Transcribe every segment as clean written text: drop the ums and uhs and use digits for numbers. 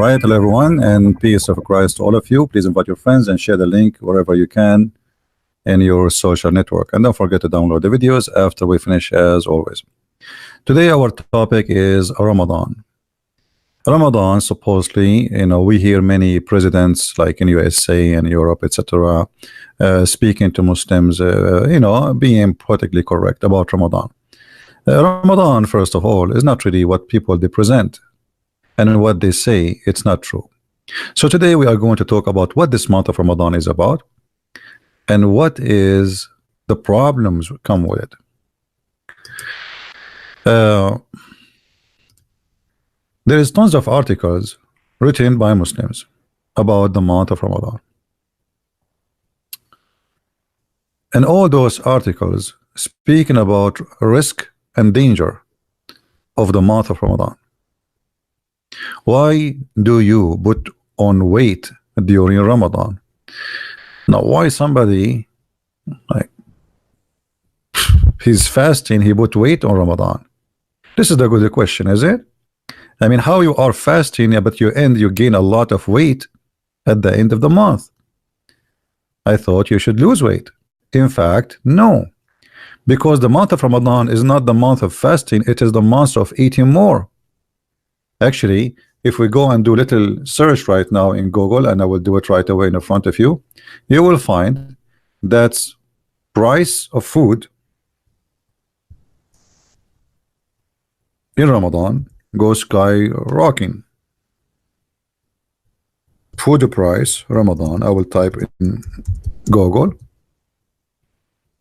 right, hello everyone, and peace of Christ to all of you. Please invite your friends and share the link wherever you can in your social network. And don't forget to download the videos after we finish, as always. Today, our topic is Ramadan. Ramadan, supposedly, we hear many presidents like in USA and Europe, etc., speaking to Muslims, being politically correct about Ramadan. Ramadan, first of all, is not really what people they present. And what they say, it's not true. So today we are going to talk about what this month of Ramadan is about and what is the problems come with it. There is tons of articles written by Muslims about the month of Ramadan. And all those articles speaking about risk and danger of the month of Ramadan. Why do you put on weight during Ramadan? Now, why somebody like he's fasting, he put weight on Ramadan? This is the good question, is it? I mean, how you are fasting, but you gain a lot of weight at the end of the month. I thought you should lose weight. In fact, no, because the month of Ramadan is not the month of fasting, it is the month of eating more. Actually, if we go and do a little search right now in Google, and I will do it right away in front of you, you will find that price of food in Ramadan goes skyrocketing. Food price Ramadan, I will type in Google.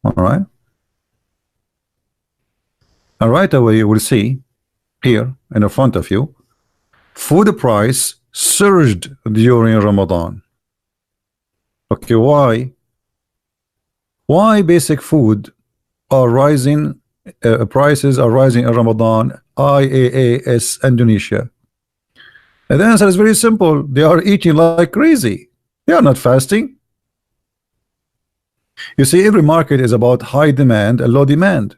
All right, and right away you will see here in front of you, food price surged during Ramadan. Okay, why? Why basic food are rising? Prices are rising in Ramadan. IAAS Indonesia. And the answer is very simple. They are eating like crazy. They are not fasting. You see, every market is about high demand and low demand.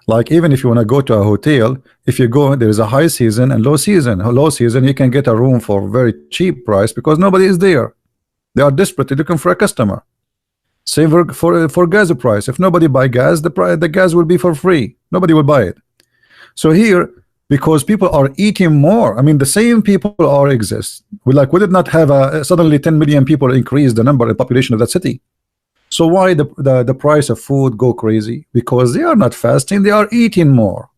Like even if you want to go to a hotel, if you go, there is a high season and low season. Low season, you can get a room for very cheap price because nobody is there. They are desperately looking for a customer. Same for gas price. If nobody buy gas, the gas will be for free. Nobody will buy it. So here, because people are eating more, I mean, the same people are exist. We did not have suddenly 10 million people increase the number and population of that city. So why the price of food go crazy? Because they are not fasting, they are eating more.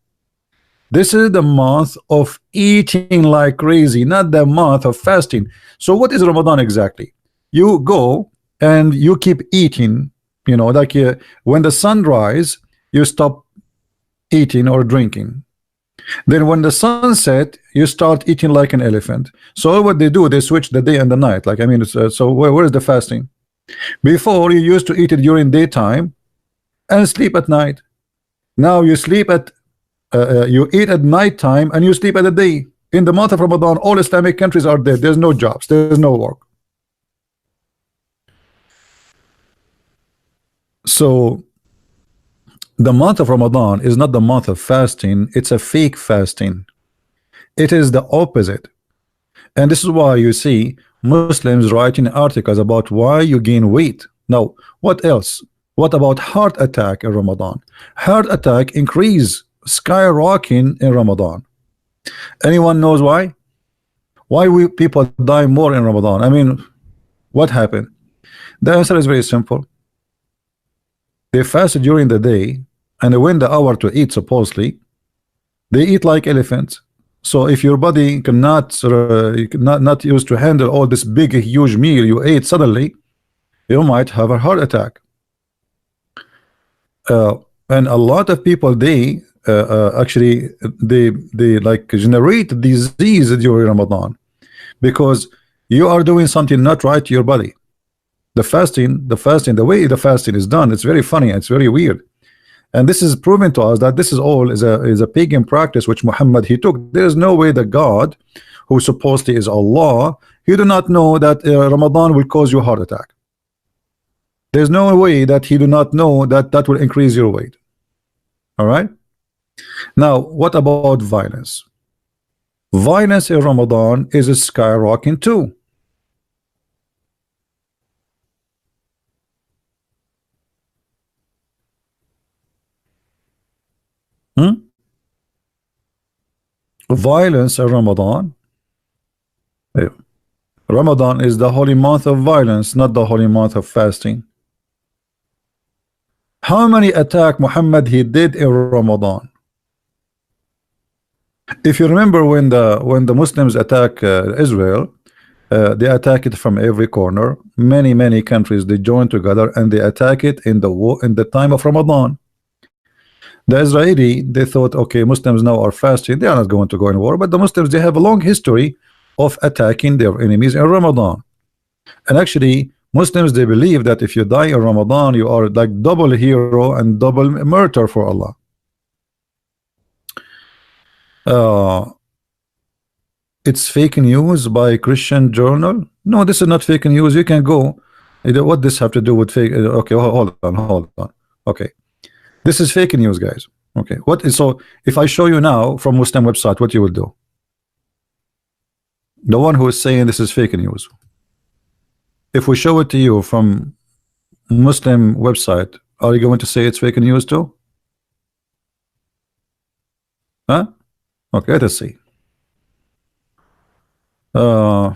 This is the month of eating like crazy, not the month of fasting. So what is Ramadan exactly? You go and you keep eating, when the sun rise, you stop eating or drinking. Then when the sun set, you start eating like an elephant. So what they do, they switch the day and the night. So where is the fasting? Before, you used to eat it during daytime and sleep at night. Now you sleep at you eat at night time and you sleep at the day. In the month of Ramadan, all Islamic countries are dead. There's no jobs, there's no work. So the month of Ramadan is not the month of fasting, it's a fake fasting. It is the opposite. And this is why you see Muslims writing articles about why you gain weight. Now, what else? What about heart attack in Ramadan? Heart attack increase, skyrocketing in Ramadan. Anyone knows why? Why people die more in Ramadan? I mean, what happened? The answer is very simple. They fast during the day, and when the hour to eat, supposedly, they eat like elephants. So if your body cannot not used to handle all this big huge meal you ate suddenly, you might have a heart attack. And a lot of people they like generate disease during Ramadan because you are doing something not right to your body. The fasting, the way the fasting is done, it's very funny, it's very weird. And this is proven to us that this is all is a pagan practice which Muhammad he took. There is no way that God, who supposedly is Allah, he do not know that Ramadan will cause you a heart attack. There's no way that he do not know that that will increase your weight. All right. Now, what about violence? Violence in Ramadan is skyrocketing too. Hmm? Violence in Ramadan. Yeah. Ramadan is the holy month of violence, not the holy month of fasting. How many attack Muhammad he did in Ramadan? If you remember when the Muslims attack Israel, they attack it from every corner. Many countries they join together and they attack it in the war in the time of Ramadan. The Israeli they thought, okay, Muslims now are fasting, they are not going to go in war, but the Muslims they have a long history of attacking their enemies in Ramadan. And actually Muslims they believe that if you die in Ramadan you are like double hero and double martyr for Allah. It's fake news by Christian journal. No, this is not fake news. You can go. What this have to do with fake? Okay, hold on. Okay, this is fake news, guys. Okay, what is so? If I show you now from Muslim website, what you will do? The one who is saying this is fake news. If we show it to you from Muslim website, are you going to say it's fake news too? Huh? Okay, let us see. Let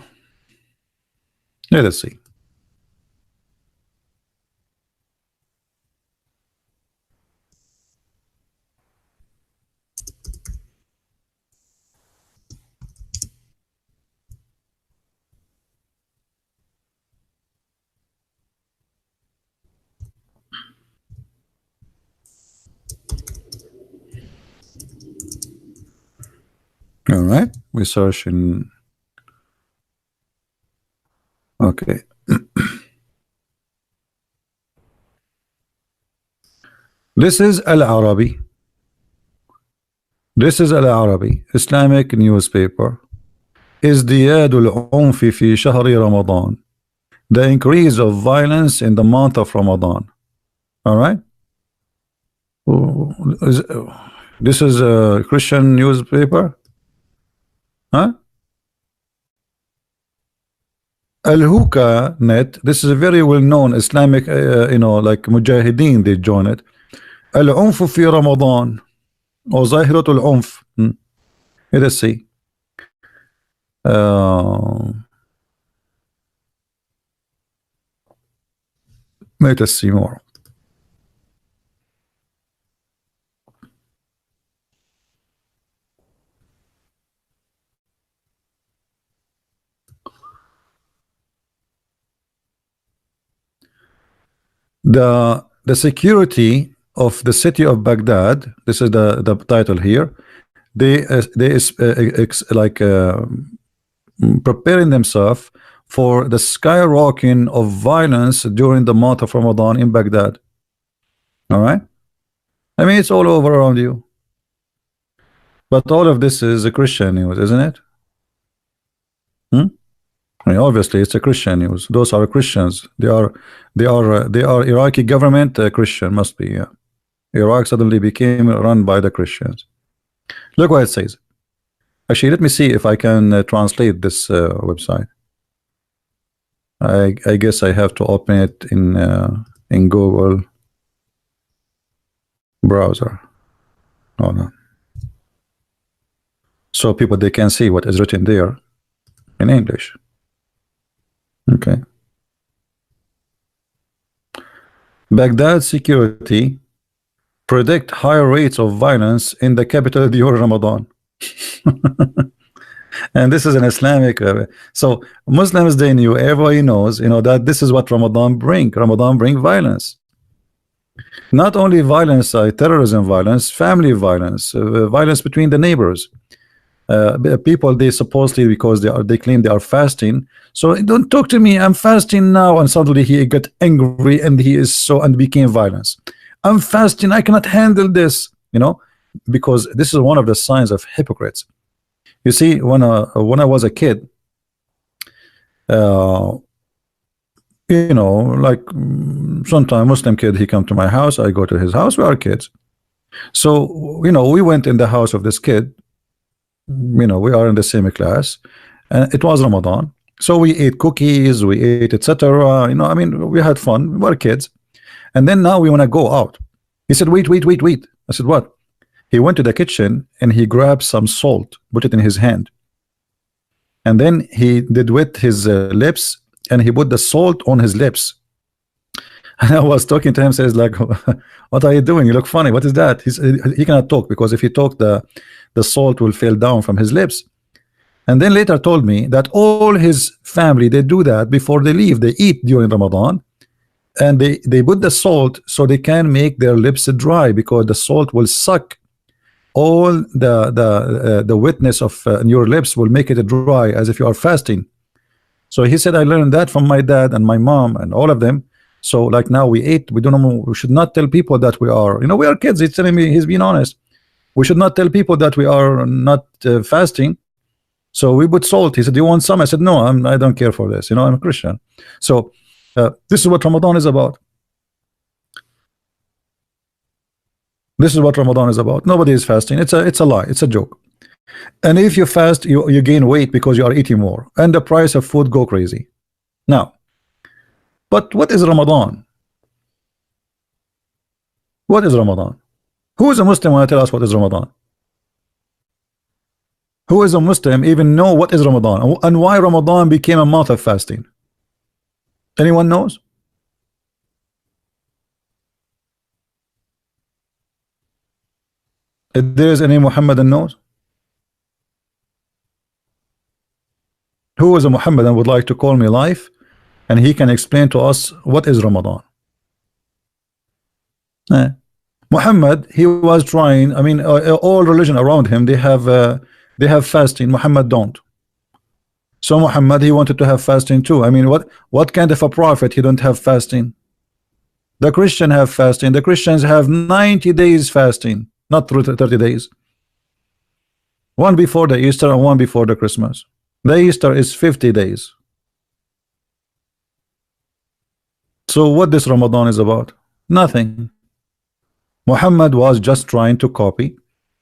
us see. All right, we search in. Okay. This is Al-Arabi. This is Al-Arabi, Islamic newspaper. ازدياد العنف في شهر رمضان. The increase of violence in the month of Ramadan. All right. This is a Christian newspaper. Huh? Al-Huka net. This is a very well-known Islamic, like Mujahideen. They join it. العنف في رمضان أو ظاهرة العنف. Let us see. Let us see more. The security of the city of Baghdad. This is the title here. They preparing themselves for the skyrocketing of violence during the month of Ramadan in Baghdad. All right. I mean, it's all over around you. But all of this is a Christian news, isn't it? I mean, obviously, it's a Christian news. Those are Christians. They are Iraqi government Christian must be. Yeah. Iraq suddenly became run by the Christians. Look what it says. Actually, let me see if I can translate this website. I guess I have to open it in Google browser. Hold on. So people they can see what is written there in English. Okay. Baghdad security predict higher rates of violence in the capital during Ramadan. And this is an Islamic so Muslims they knew, everybody knows, that this is what Ramadan bring violence. Not only violence, terrorism violence, family violence, violence between the neighbors. People they supposedly, because they claim they are fasting, so don't talk to me, I'm fasting now, and suddenly he got angry and he is and became violence. I'm fasting, I cannot handle this, because this is one of the signs of hypocrites. You see, when I was a kid, like sometime Muslim kid, he come to my house, I go to his house, we are kids. So we went in the house of this kid. we are in the same class, and it was Ramadan. So we ate cookies, we ate etc. I mean, we had fun. We were kids, and then now we want to go out. He said, "Wait, wait, wait, wait." I said, "What?" He went to the kitchen and he grabbed some salt, put it in his hand, and then he did wet his lips, and he put the salt on his lips. And I was talking to him, says like, "What are you doing? You look funny. What is that?" He cannot talk, because if he talk, the salt will fall down from his lips. And then later told me that all his family, they do that before they leave. They eat during Ramadan, and they put the salt so they can make their lips dry, because the salt will suck all the wetness of your lips, will make it dry as if you are fasting. So he said, I learned that from my dad and my mom and all of them. So like now we ate, we don't know, we should not tell people that we are, we are kids. He's telling me, he's being honest. We should not tell people that we are not fasting. So we put salt. He said, do you want some? I said, no, I don't care for this. I'm a Christian. So this is what Ramadan is about. This is what Ramadan is about. Nobody is fasting. It's a lie. It's a joke. And if you fast, you gain weight because you are eating more, and the price of food go crazy. Now, but what is Ramadan? What is Ramadan? Who is a Muslim want to tell us what is Ramadan? Who is a Muslim even know what is Ramadan and why Ramadan became a month of fasting? Anyone knows? If there is any Muhammadan knows? Who is a Muhammadan would like to call me live, and he can explain to us what is Ramadan? Muhammad, he was trying. I mean, all religion around him, they have fasting. Muhammad don't. So Muhammad, he wanted to have fasting too. I mean, what kind of a prophet he don't have fasting? The Christian have fasting. The Christians have 90 days fasting, not 30 days. One before the Easter and one before the Christmas. The Easter is 50 days. So what this Ramadan is about? Nothing. Muhammad was just trying to copy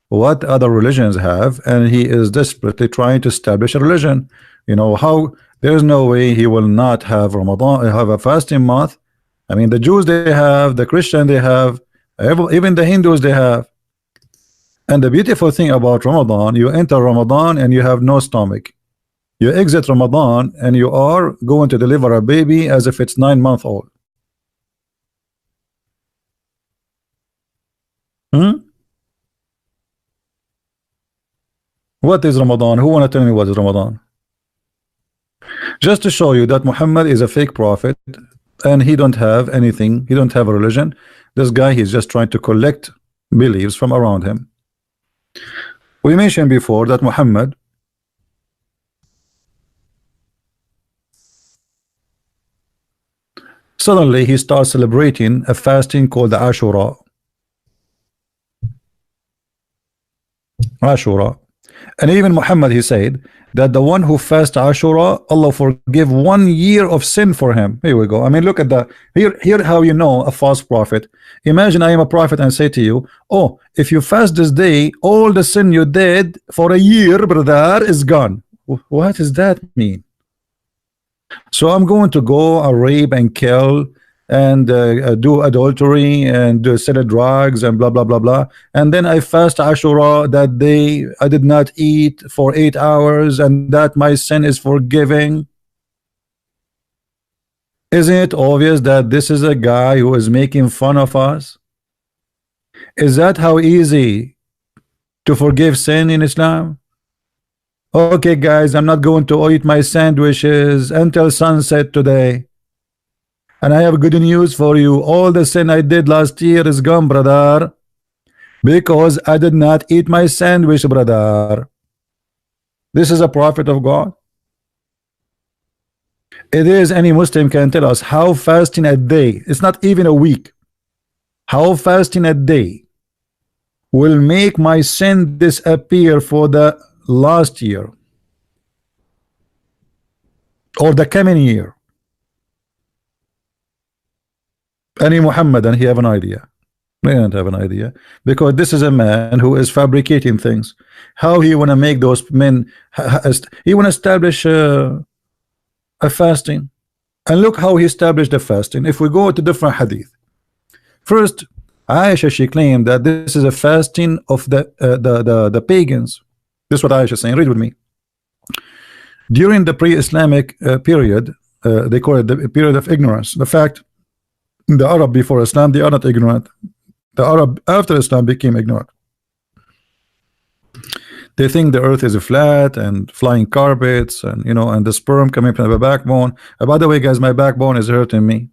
what other religions have, and he is desperately trying to establish a religion. How there's no way he will not have Ramadan, have a fasting month. I mean, the Jews they have, the Christian they have, even the Hindus they have. And the beautiful thing about Ramadan, you enter Ramadan and you have no stomach. You exit Ramadan and you are going to deliver a baby as if it's 9 months old. What is Ramadan? Who want to tell me what is Ramadan? Just to show you that Muhammad is a fake prophet and he don't have anything. He don't have a religion. This guy, he's just trying to collect beliefs from around him. We mentioned before that Muhammad, suddenly he starts celebrating a fasting called the Ashura. Ashura. And even Muhammad, he said that the one who fasts Ashura, Allah forgive 1 year of sin for him. Here we go. I mean, look at that. Here how you know a false prophet. Imagine I am a prophet and say to you, oh, if you fast this day, all the sin you did for a year, brother, is gone. What does that mean? So I'm going to go rape and kill and do adultery and sell drugs and blah blah blah blah, and then I fast Ashura that day. I did not eat for 8 hours, and that my sin is forgiving. Isn't it obvious that this is a guy who is making fun of us? Is that how easy to forgive sin in Islam? Okay guys, I'm not going to eat my sandwiches until sunset today. And I have good news for you. All the sin I did last year is gone, brother, because I did not eat my sandwich, brother. This is a prophet of God. It is any Muslim can tell us how fasting a day, it's not even a week, how fasting a day will make my sin disappear for the last year or the coming year. Any Muhammadan, he have an idea. We don't have an idea, because this is a man who is fabricating things. How he want to make those men? He want to establish a fasting, and look how he established the fasting. If we go to different hadith, first, Aisha, she claimed that this is a fasting of the pagans. This is what Aisha is saying. Read with me. During the pre-Islamic period, they call it the period of ignorance. The fact, the Arab before Islam, they are not ignorant. The Arab after Islam became ignorant. They think the earth is flat and flying carpets, and and the sperm coming from the backbone. By the way, guys, my backbone is hurting me,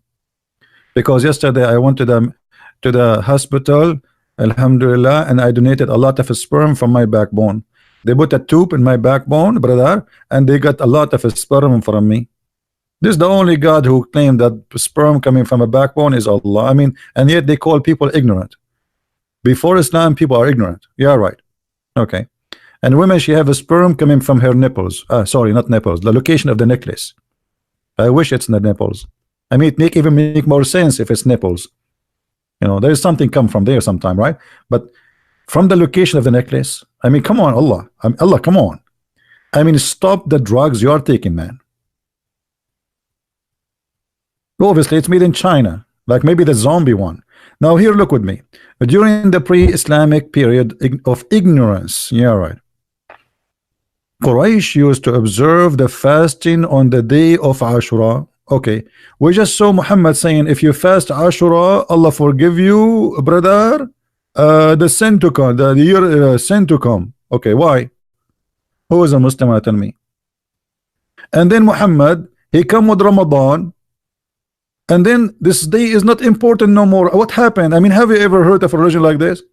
because yesterday I went to the hospital, alhamdulillah, and I donated a lot of sperm from my backbone. They put a tube in my backbone, brother, and they got a lot of sperm from me. This is the only God who claimed that sperm coming from a backbone is Allah. I mean, and yet they call people ignorant. Before Islam, people are ignorant. Yeah, right. Okay. And women, she have a sperm coming from her nipples. Sorry, not nipples. The location of the necklace. I wish it's the nipples. I mean, it even make more sense if it's nipples. There is something come from there sometime, right? But from the location of the necklace, I mean, come on, Allah. Allah, come on. I mean, stop the drugs you are taking, man. Obviously, it's made in China, like maybe the zombie one. Now, here, look with me. During the pre-Islamic period of ignorance, yeah, right, Quraysh used to observe the fasting on the day of Ashura. Okay, we just saw Muhammad saying, if you fast Ashura, Allah forgive you, brother, the sin to come, the year sin to come. Okay, why? Who is a Muslim? Tell me. And then Muhammad, he come with Ramadan, and then this day is not important no more. What happened? I mean, have you ever heard of a religion like this?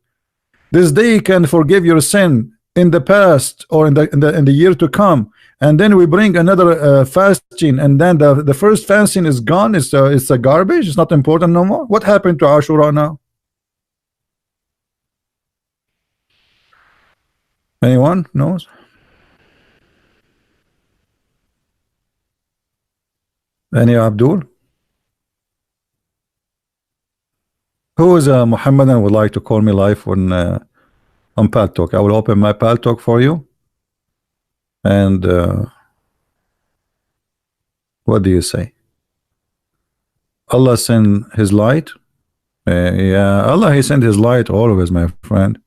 This day can forgive your sin in the past or in the year to come, and then we bring another fasting, and then the first fasting is gone. It's a garbage. It's not important no more. What happened to Ashura now? Anyone knows? Any Abdul? Who is a Muhammadan would like to call me live on Paltalk? I will open my Paltalk for you. And what do you say? Allah send His light. Yeah, Allah, He sent His light always, my friend.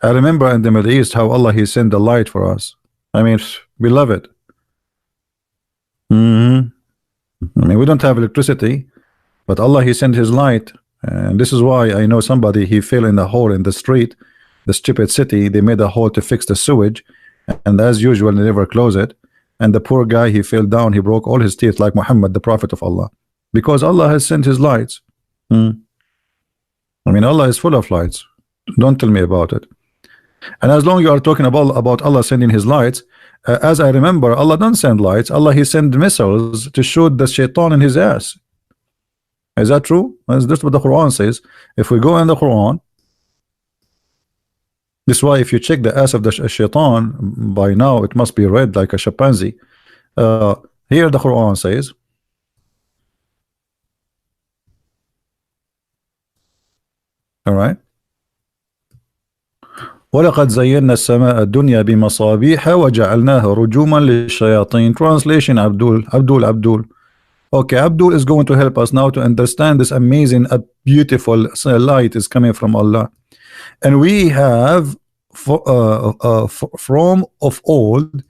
I remember in the Middle East how Allah, He sent the light for us. I mean, we love it. I mean, we don't have electricity, but Allah, He sent His light. And this is why I know somebody, he fell in a hole in the street, the stupid city. They made a hole to fix the sewage, and as usual they never close it, and the poor guy, he fell down, he broke all his teeth like Muhammad, the prophet of Allah, because Allah has sent His lights. I mean, Allah is full of lights. Don't tell me about it. And as long you are talking about Allah sending His lights, as I remember, Allah don't send lights. Allah, He sent missiles to shoot the shaitan in his ass. Is that true? That's what the Quran says. If we go in the Quran, this is why if you check the ass of the shaitan, by now it must be red like a chimpanzee. Here the Quran says, all right, وَلَقَدْ زَيَّنَّا السَّمَاءَ الدُّنْيَا بِمَصَابِيحَ وَجَعَلْنَاهَا رُجُومًا لِلشَّيَاطِينِ. Translation, Abdul. Okay, Abdul is going to help us now to understand this amazing, beautiful light is coming from Allah. And we have from of old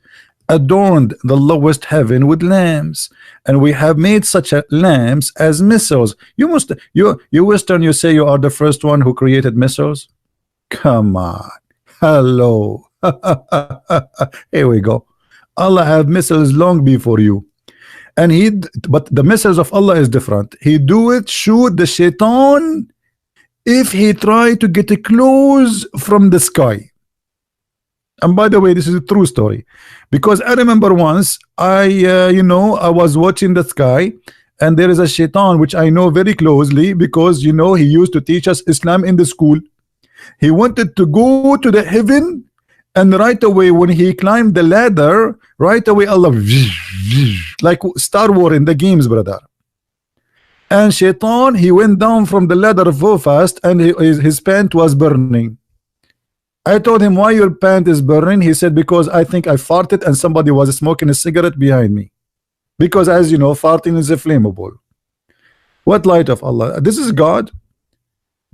adorned the lowest heaven with lamps, and we have made such lamps as missiles. You Western, you say you are the first one who created missiles? Come on. Hello. Here we go. Allah have missiles long before you. And but the message of Allah is different. He do it, shoot the shaitan if he try to get close from the sky. And by the way, this is a true story, because I remember once I was watching the sky, and there is a shaitan which I know very closely, because he used to teach us Islam in the school. He wanted to go to the heaven, and right away when he climbed the ladder, right away Allah, like Star Wars in the games, brother. And Shaitan, he went down from the ladder so fast, and his pant was burning. I told him, why your pant is burning? He said, because I think I farted and somebody was smoking a cigarette behind me. Because as you know, farting is flammable. What light of Allah? This is God.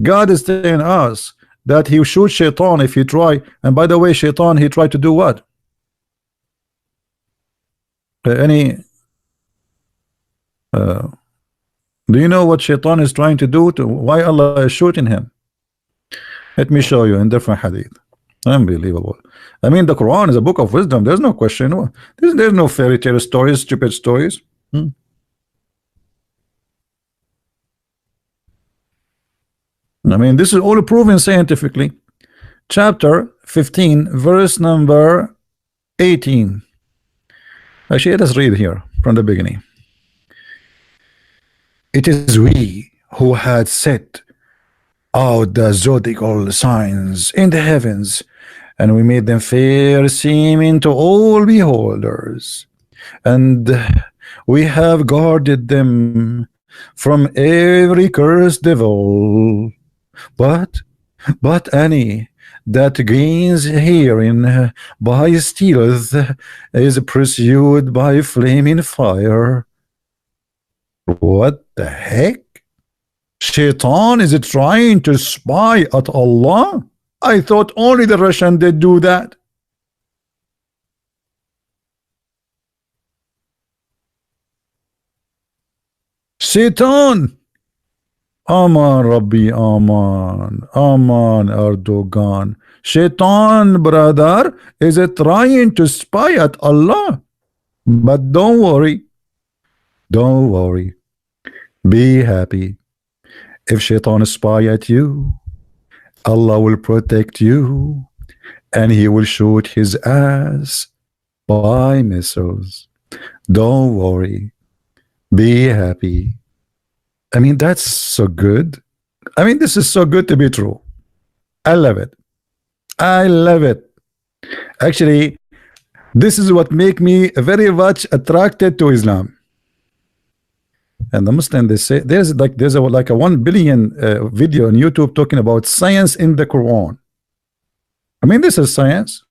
God is telling us that he will shoot Shaitan if he try. And by the way, Shaitan, he tried to do what? Do you know what Shaitan is trying to do? Why Allah is shooting him? Let me show you in different hadith. Unbelievable. I mean, the Quran is a book of wisdom. There's no question. There's no fairy tale stories, stupid stories. I mean, this is all proven scientifically. Chapter 15, verse number 18. Actually, let us read here from the beginning. It is we who had set out the zodiacal signs in the heavens, and we made them fair seeming to all beholders, and we have guarded them from every cursed devil. But any that gains herein by stealth is pursued by flaming fire. What the heck? Shaitan is trying to spy at Allah? I thought only the Russian did do that. Shaitan. Aman Rabbi, Aman Erdogan. Shaitan, brother, is trying to spy at Allah. But don't worry. Don't worry. Be happy. If Shaitan spy at you, Allah will protect you, and he will shoot his ass by missiles. Don't worry. Be happy. I mean, that's so good. I mean, this is so good to be true. I love it. I love it. Actually, this is what make me very much attracted to Islam. And the Muslim, they say there's like a 1 billion video on YouTube talking about science in the Quran. I mean, this is science.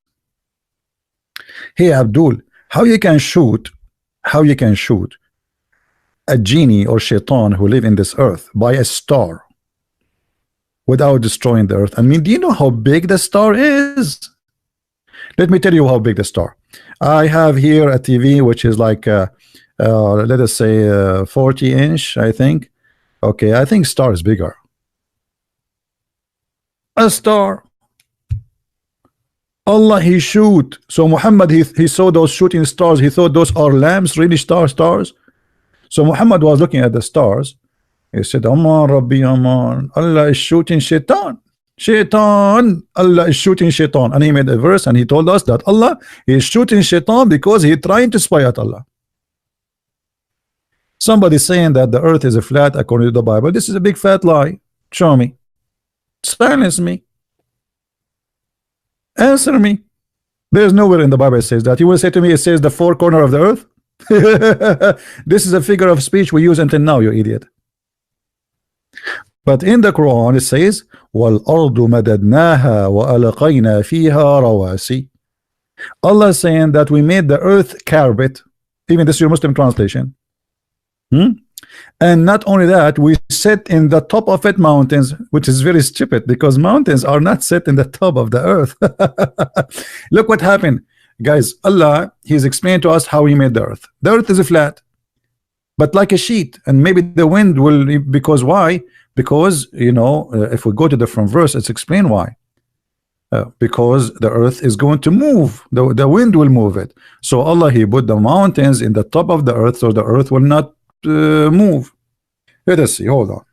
Hey Abdul, how you can shoot a genie or shaitan who live in this earth by a star without destroying the earth? I mean, do you know how big the star is? Let me tell you how big the star. I have here a TV which is like let us say 40-inch, I think. Okay, I think star is bigger. A star. Allah, he shoot. So Muhammad, he saw those shooting stars. He thought those are lamps, really stars. So Muhammad was looking at the stars. He said, Aman Rabbi, Aman. Allah is shooting Shaitan. Shaitan. Allah is shooting Shaitan. And he made a verse and he told us that Allah is shooting Shaitan because he's trying to spy at Allah. Somebody saying that the earth is a flat according to the Bible. This is a big fat lie. Show me. Silence me. Answer me. There's nowhere in the Bible it says that. You will say to me it says the four corner of the earth. This is a figure of speech we use until now, you idiot. But in the Quran it says وَالْأَرْضُ مَدَدْنَاهَا وَأَلْقَيْنَا فِيهَا رَوَاسِي. Allah is saying that we made the earth carpet. Even this is your Muslim translation. And not only that, we set in the top of it mountains, which is very stupid because mountains are not set in the top of the earth. Look what happened, guys. Allah, he's explained to us how he made the earth. The earth is flat, but like a sheet, and maybe the wind will, because why? Because, you know, if we go to the different verse, it's explained why. Because the earth is going to move, the wind will move it. So Allah, he put the mountains in the top of the earth so the earth will not move. Let us see, hold on.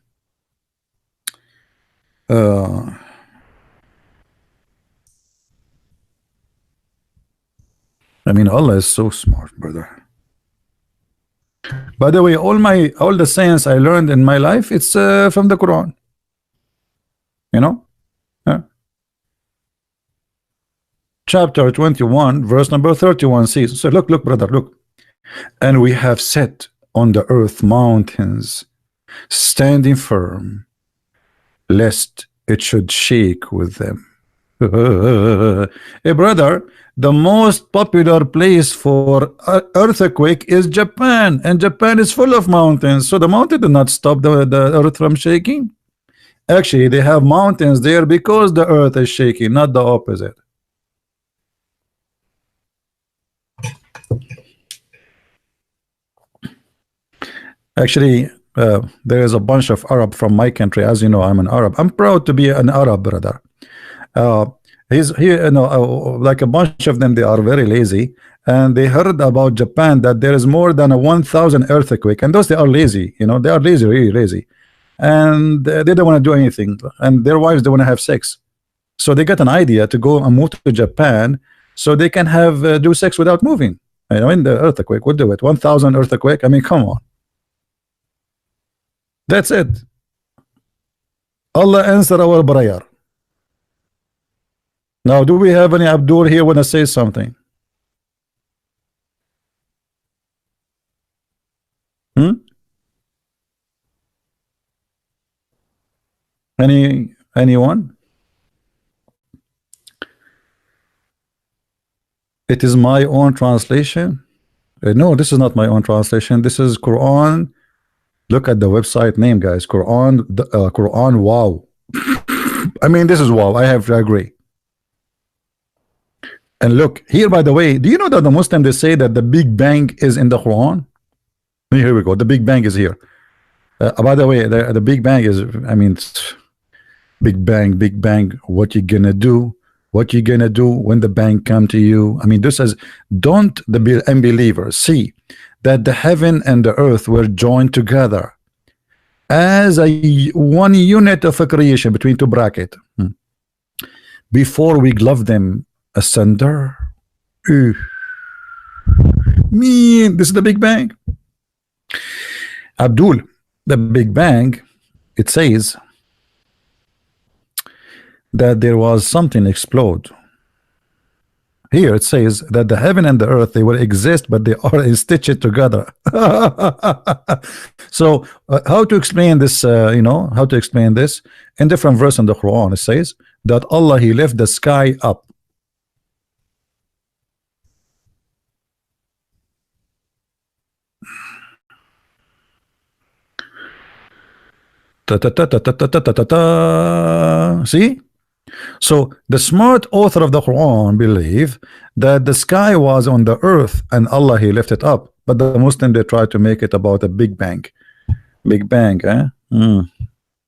I mean, Allah is so smart, brother. By the way, all the science I learned in my life, it's from the Quran. You know? Chapter 21, verse number 31 says, so look, brother, look. And we have set on the earth mountains standing firm, lest it should shake with them. Hey, brother, the most popular place for earthquake is Japan, and Japan is full of mountains, so the mountain did not stop the earth from shaking. Actually, they have mountains there because the earth is shaking, not the opposite. Actually, there is a bunch of Arab from my country. As you know, I'm an Arab. I'm proud to be an Arab, brother. Uh, he's here, like a bunch of them, they are very lazy, and they heard about Japan that there is more than a 1,000 earthquake, and those they are lazy. They are lazy, really lazy, and they don't want to do anything, and their wives don't want to have sex, so they got an idea to go and move to Japan so they can have do sex without moving. In the earthquake would do it. 1,000 earthquake. I mean, come on. That's it. Allah answer our prayer. Now, do we have any Abdur here want to say something? Anyone? It is my own translation. No, this is not my own translation. This is Quran. Look at the website name, guys. Quran. Quran. Wow. I mean, this is wow. I have to agree. And look here, by the way, do you know that the Muslims, they say that the Big Bang is in the Quran? Here we go. The Big Bang is here. By the way, the Big Bang is, I mean, Big Bang, Big Bang. What you gonna do? What you gonna do when the bang come to you? I mean, this says, don't the unbelievers see that the heaven and the earth were joined together as a one unit of a creation between two brackets before we glove them asunder? Mean this is the Big Bang. Abdul, the Big Bang, it says that there was something explode. Here it says that the heaven and the earth, they will exist, but they are stitched together. So how to explain this? How to explain this? In different verse in the Quran, it says that Allah, He left the sky up. See? So the smart author of the Quran believe that the sky was on the earth and Allah, He left it up, but the Muslim, they try to make it about a Big Bang. Big Bang, eh?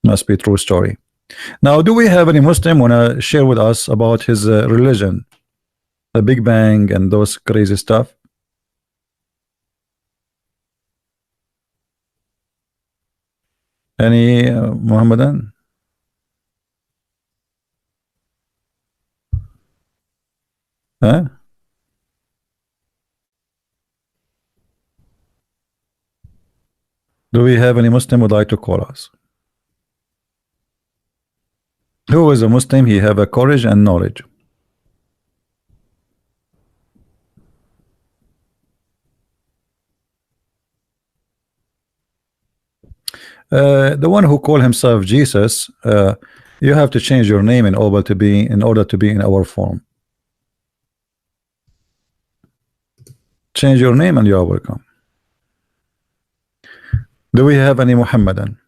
Must be true story. Now, do we have any Muslim want to share with us about his religion, the Big Bang and those crazy stuff? Any Muhammadan? Huh? Do we have any Muslim would like to call us? Who is a Muslim? He have a courage and knowledge. The one who call himself Jesus, you have to change your name in order to be in our form. Change your name and you are welcome. Do we have any Muhammadan?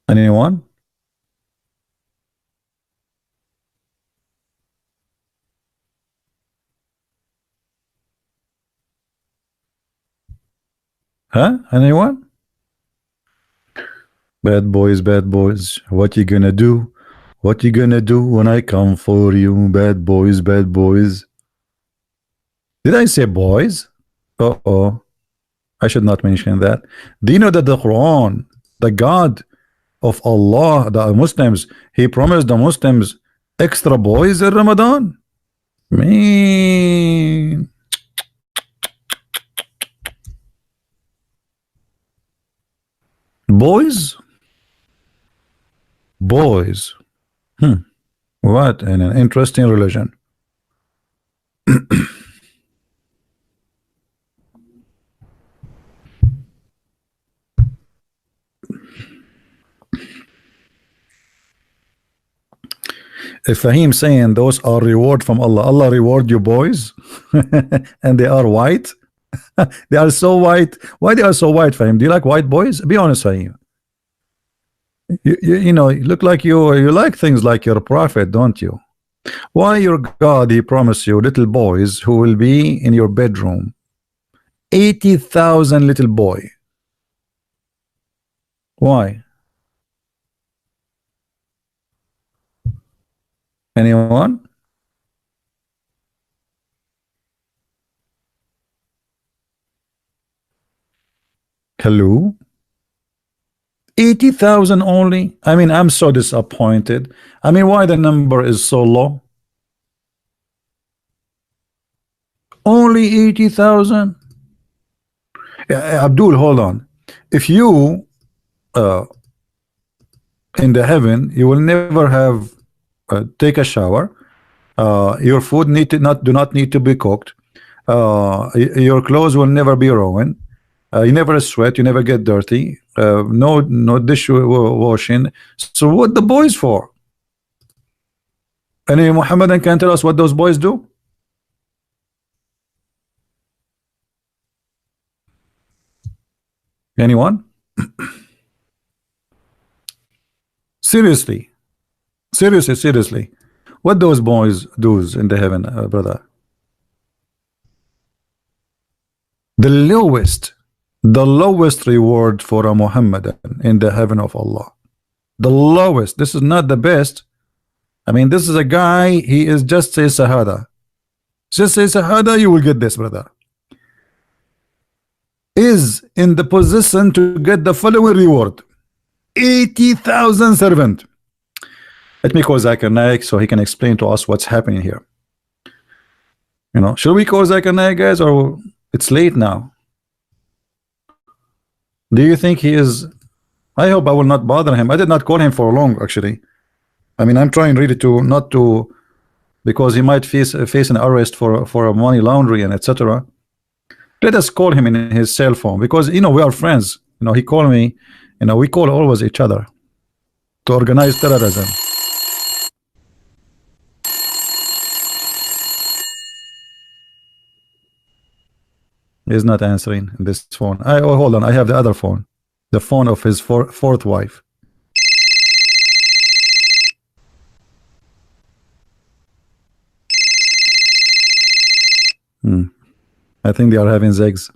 Anyone? Huh? Anyone? Bad boys, bad boys. What you gonna do? What you gonna do when I come for you? Bad boys, bad boys. Did I say boys? Uh-oh. I should not mention that. Do you know that the Quran, the God of Allah, the Muslims, He promised the Muslims extra boys in Ramadan? Man. Boys? Boys. What an interesting religion. If Fahim saying those are reward from Allah, Allah reward you boys, and they are white. They are so white. Why they are so white, Fahim? Do you like white boys? Be honest, Fahim. You know, you look like you like things like your prophet, don't you? Why your God, he promised you little boys who will be in your bedroom. 80,000 little boy. Why? Anyone? Hello? 80,000 only? I mean, I'm so disappointed. I mean, why the number is so low? Only 80,000? Abdul, hold on. If you in the heaven, you will never have take a shower. Your food do not need to be cooked. Your clothes will never be ruined. You never sweat. You never get dirty. No dish washing. So what the boys for? Any Muhammadan can tell us what those boys do? Anyone? Seriously, seriously, what those boys do in the heaven, brother? The lowest reward for a Muhammadan in the heaven of Allah. The lowest. This is not the best. I mean, this is a guy, he is just say Shahada. Just say Shahada, you will get this, brother. Is in the position to get the following reward. 80,000 servant. Let me call Zakir Naik so he can explain to us what's happening here. You know, should we call Zakir Naik, guys, or it's late now? Do you think he is? I hope I will not bother him. I did not call him for long, actually. I mean, I'm trying really to not to, because he might face an arrest for money laundering and etc. Let us call him in his cell phone, because you know we are friends. You know, he called me. You know, we call always each other to organize terrorism. He's not answering this phone. Oh, hold on. I have the other phone. The phone of his fourth wife. I think they are having sex.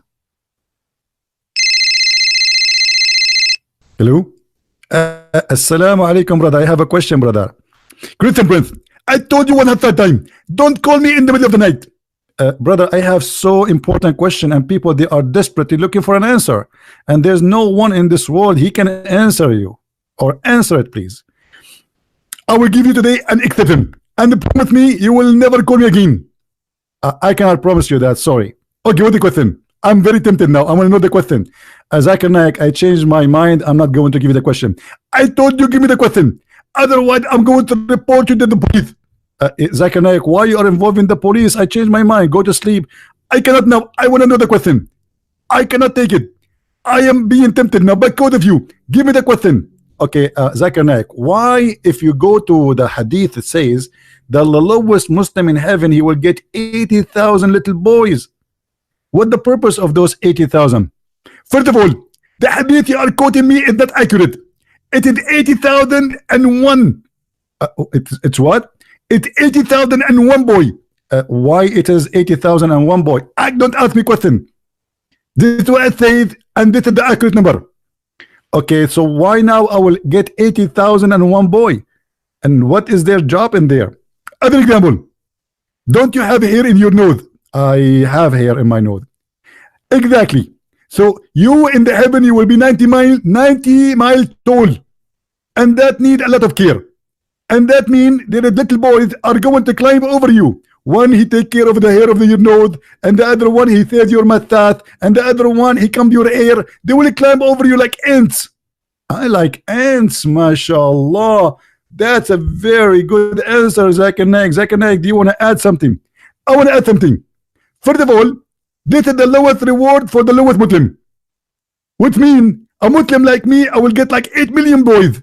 Hello? Assalamu alaikum, brother. I have a question, brother. Christian Prince, I told you 100 times. Don't call me in the middle of the night. Brother, I have so important question, and people, they are desperately looking for an answer. And there's no one in this world he can answer you. Or answer it, please. I will give you today an exception. And promise me you will never call me again. I cannot promise you that, sorry. Okay, what's the question? I'm very tempted now. I want to know the question. Zakir Naik, I changed my mind. I'm not going to give you the question. I told you give me the question. Otherwise, I'm going to report you to the police. Zakir Naik, why you are involved in the police? I changed my mind. Go to sleep. I cannot now. I want to know the question. I cannot take it. I am being tempted now. By code of you, give me the question. Okay, Zakir Naik, why if you go to the hadith, it says the lowest Muslim in heaven, he will get 80,000 little boys. What the purpose of those 80,000? First of all, the hadith you are quoting me is not accurate. It is 80,001. It's what? It's 80,001 boy. Why it is 80,001 boy? Don't ask me question. This is what I said, and this is the accurate number. Okay, so why now I will get 80,001 boy? And what is their job in there? Other example. Don't you have hair in your nose? I have hair in my nose. Exactly. So you in the heaven, you will be 90 miles tall, and that need a lot of care. And that means the little boys are going to climb over you. One, he take care of the hair of your nose, and the other one, he says your mustache, and the other one, he come your hair. They will climb over you like ants. I like ants, mashallah. That's a very good answer, Zakir Naik. Zakir Naik, do you want to add something? I want to add something. First of all, this is the lowest reward for the lowest Muslim, which means a Muslim like me, I will get like 8 million boys.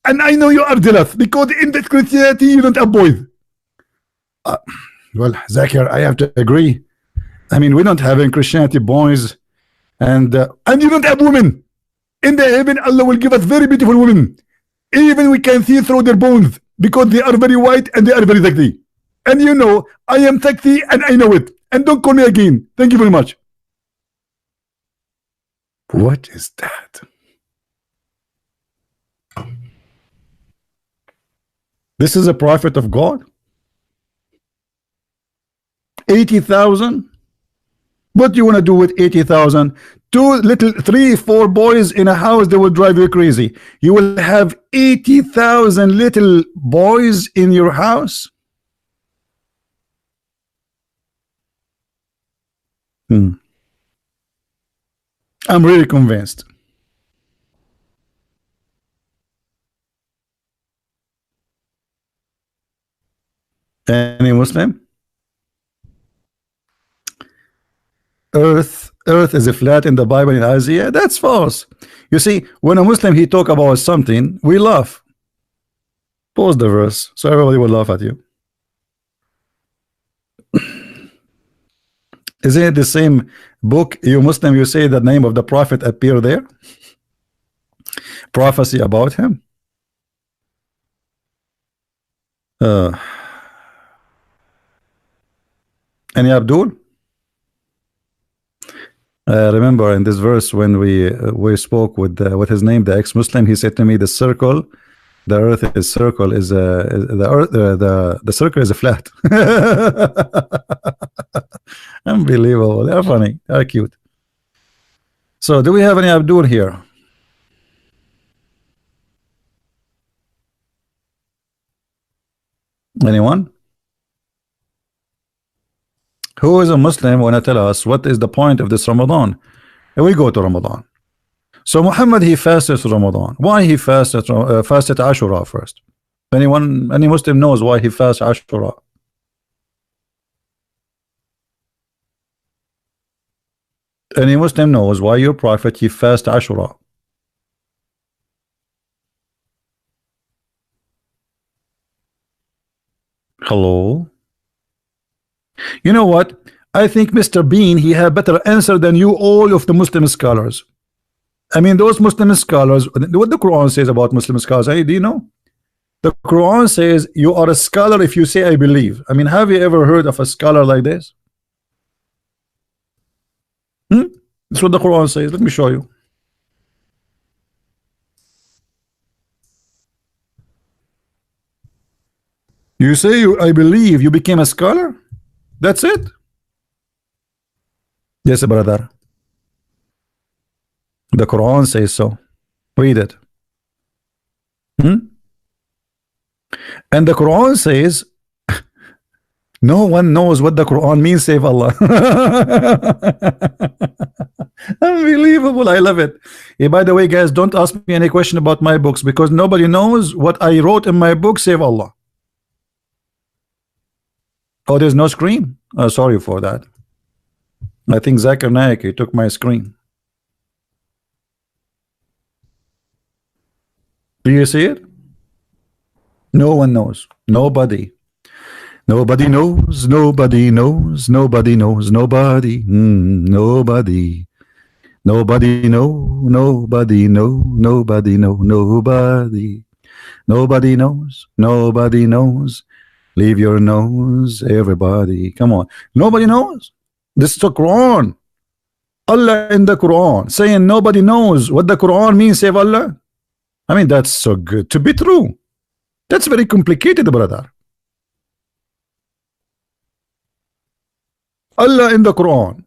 And I know you are jealous because in this Christianity you don't have boys. Well, Zakir, I have to agree. I mean, we don't have in Christianity boys, and you don't have women. In the heaven, Allah will give us very beautiful women. Even we can see through their bones because they are very white and they are very sexy. And you know, I am sexy and I know it. And don't call me again. Thank you very much. What is that? This is a prophet of God? 80,000? What do you want to do with 80,000? 3, 4 boys in a house, they will drive you crazy. You will have 80,000 little boys in your house? I'm really convinced. Any Muslim? Earth is a flat in the Bible in Isaiah. That's false. You see, when a Muslim he talk about something, we laugh. Pause the verse so everybody will laugh at you. Isn't it the same book? You Muslim, you say the name of the prophet appear there? Prophecy about him? Any Abdul? Remember in this verse when we spoke with what his name, the ex-Muslim, he said to me, the circle, the earth is circle is the earth, the circle is a flat. Unbelievable. They're funny. They're cute. So do we have any Abdul here? Anyone? Who is a Muslim want to tell us what is the point of this Ramadan? And we go to Ramadan. So Muhammad he fasted Ramadan. Why he fasted Ashura first? Anyone, any Muslim knows why he fasts Ashura? Any Muslim knows why your prophet he fast Ashura? Hello? You know what? I think Mr. Bean he had better answer than you all of the Muslim scholars. I mean those Muslim scholars, what the Quran says about Muslim scholars, hey, do you know? The Quran says you are a scholar if you say I believe. I mean, have you ever heard of a scholar like this? That's what the Quran says. Let me show you. You say I believe, you became a scholar? That's it? Yes, brother. The Quran says so. Read it. And the Quran says no one knows what the Quran means save Allah. Unbelievable. I love it. Hey, by the way, guys, don't ask me any question about my books because nobody knows what I wrote in my book save Allah. Oh, there's no screen? Sorry for that. I think Zakir Naik took my screen. Do you see it? No one knows. Nobody. Nobody knows. Nobody knows. Nobody knows. Nobody. Nobody. Nobody know. Nobody know. Nobody know. Nobody. Nobody knows. Nobody knows. Leave your nose, everybody. Come on. Nobody knows. This is the Quran. Allah in the Quran saying nobody knows what the Quran means, save Allah. I mean, that's so good to be true. That's very complicated, brother. Allah in the Quran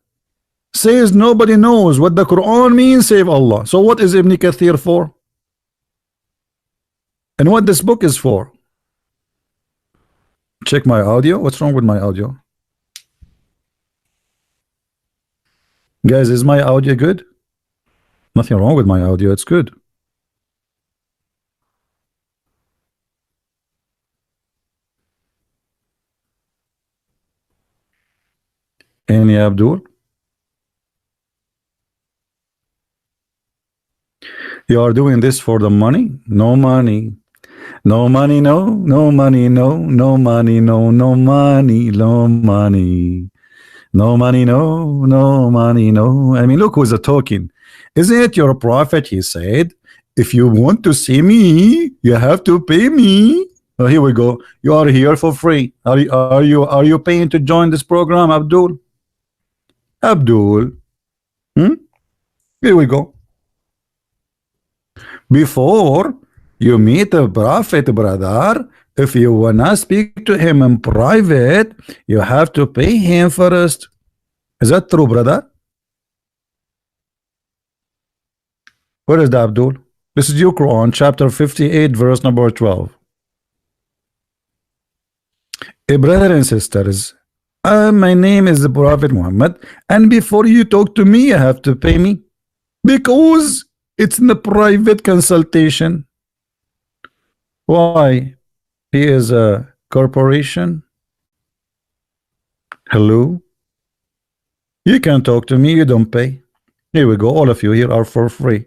says nobody knows what the Quran means, save Allah. So what is Ibn Kathir for? And what this book is for? Check my audio. What's wrong with my audio? Guys, is my audio good? Nothing wrong with my audio. It's good. Any Abdul? You are doing this for the money? No money. No money, no money, no money, no money, no money. No money, no money, no. I mean, look who's talking. Isn't it your prophet? He said, if you want to see me, you have to pay me. Oh, here we go. You are here for free. Are you paying to join this program, Abdul? Abdul. Here we go. Before you meet the prophet, brother, if you wanna speak to him in private, you have to pay him first. Is that true, brother? Where is the Abdul? This is your Quran, chapter 58, verse number 12. Hey, brothers and sisters, my name is the Prophet Muhammad, and before you talk to me, you have to pay me because it's in the private consultation. Why? He is a corporation. Hello? You can talk to me, you don't pay. Here we go. All of you here are for free.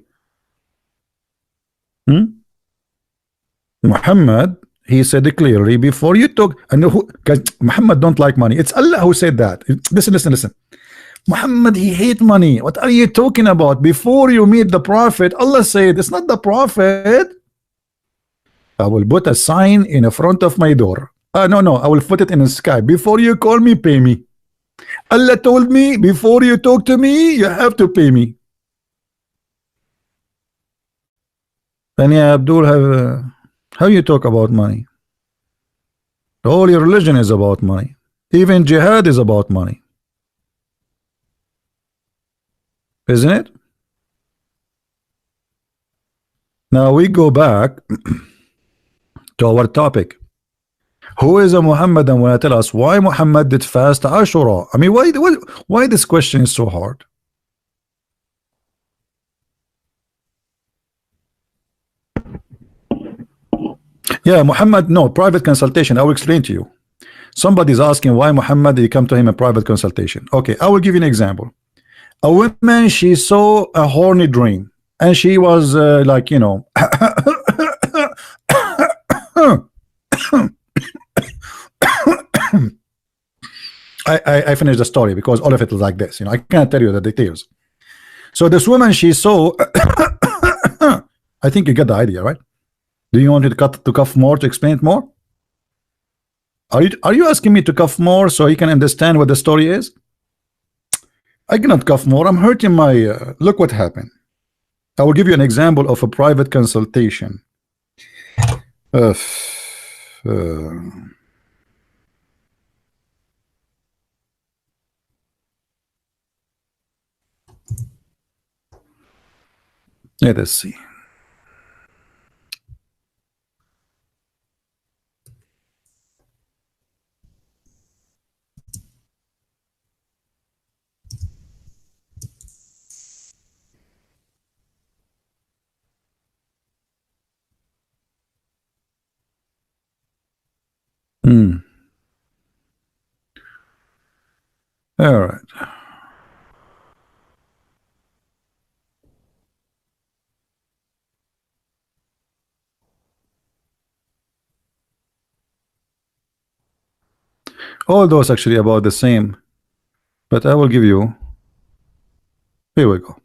Muhammad, he said it clearly before you talk. And who, guys, Muhammad don't like money. It's Allah who said that. Listen. Muhammad, he hate money. What are you talking about? Before you meet the prophet, Allah said it's not the prophet. I will put a sign in the front of my door. No, I will put it in the sky. Before you call me, pay me. Allah told me, before you talk to me, you have to pay me. And yeah, Abdul, how you talk about money? All your religion is about money. Even jihad is about money. Isn't it? Now we go back to our topic. Who is a Muhammad, and want to tell us why Muhammad did fast Ashura? I mean, why this question is so hard? Yeah, Muhammad, no, private consultation. I will explain to you. Somebody's asking why Muhammad, he come to him in private consultation. Okay, I will give you an example. A woman, she saw a horny dream, and she was like, you know, I finished the story because all of it is like this, you know, I can't tell you the details. So this woman, she saw I think you get the idea, right? Do you want me to cough more to explain it more? Are you asking me to cough more so you can understand what the story is? I cannot cough more. I'm hurting my look what happened. I will give you an example of a private consultation. Let us see. All right. All those actually about the same, but I will give you. Here we go.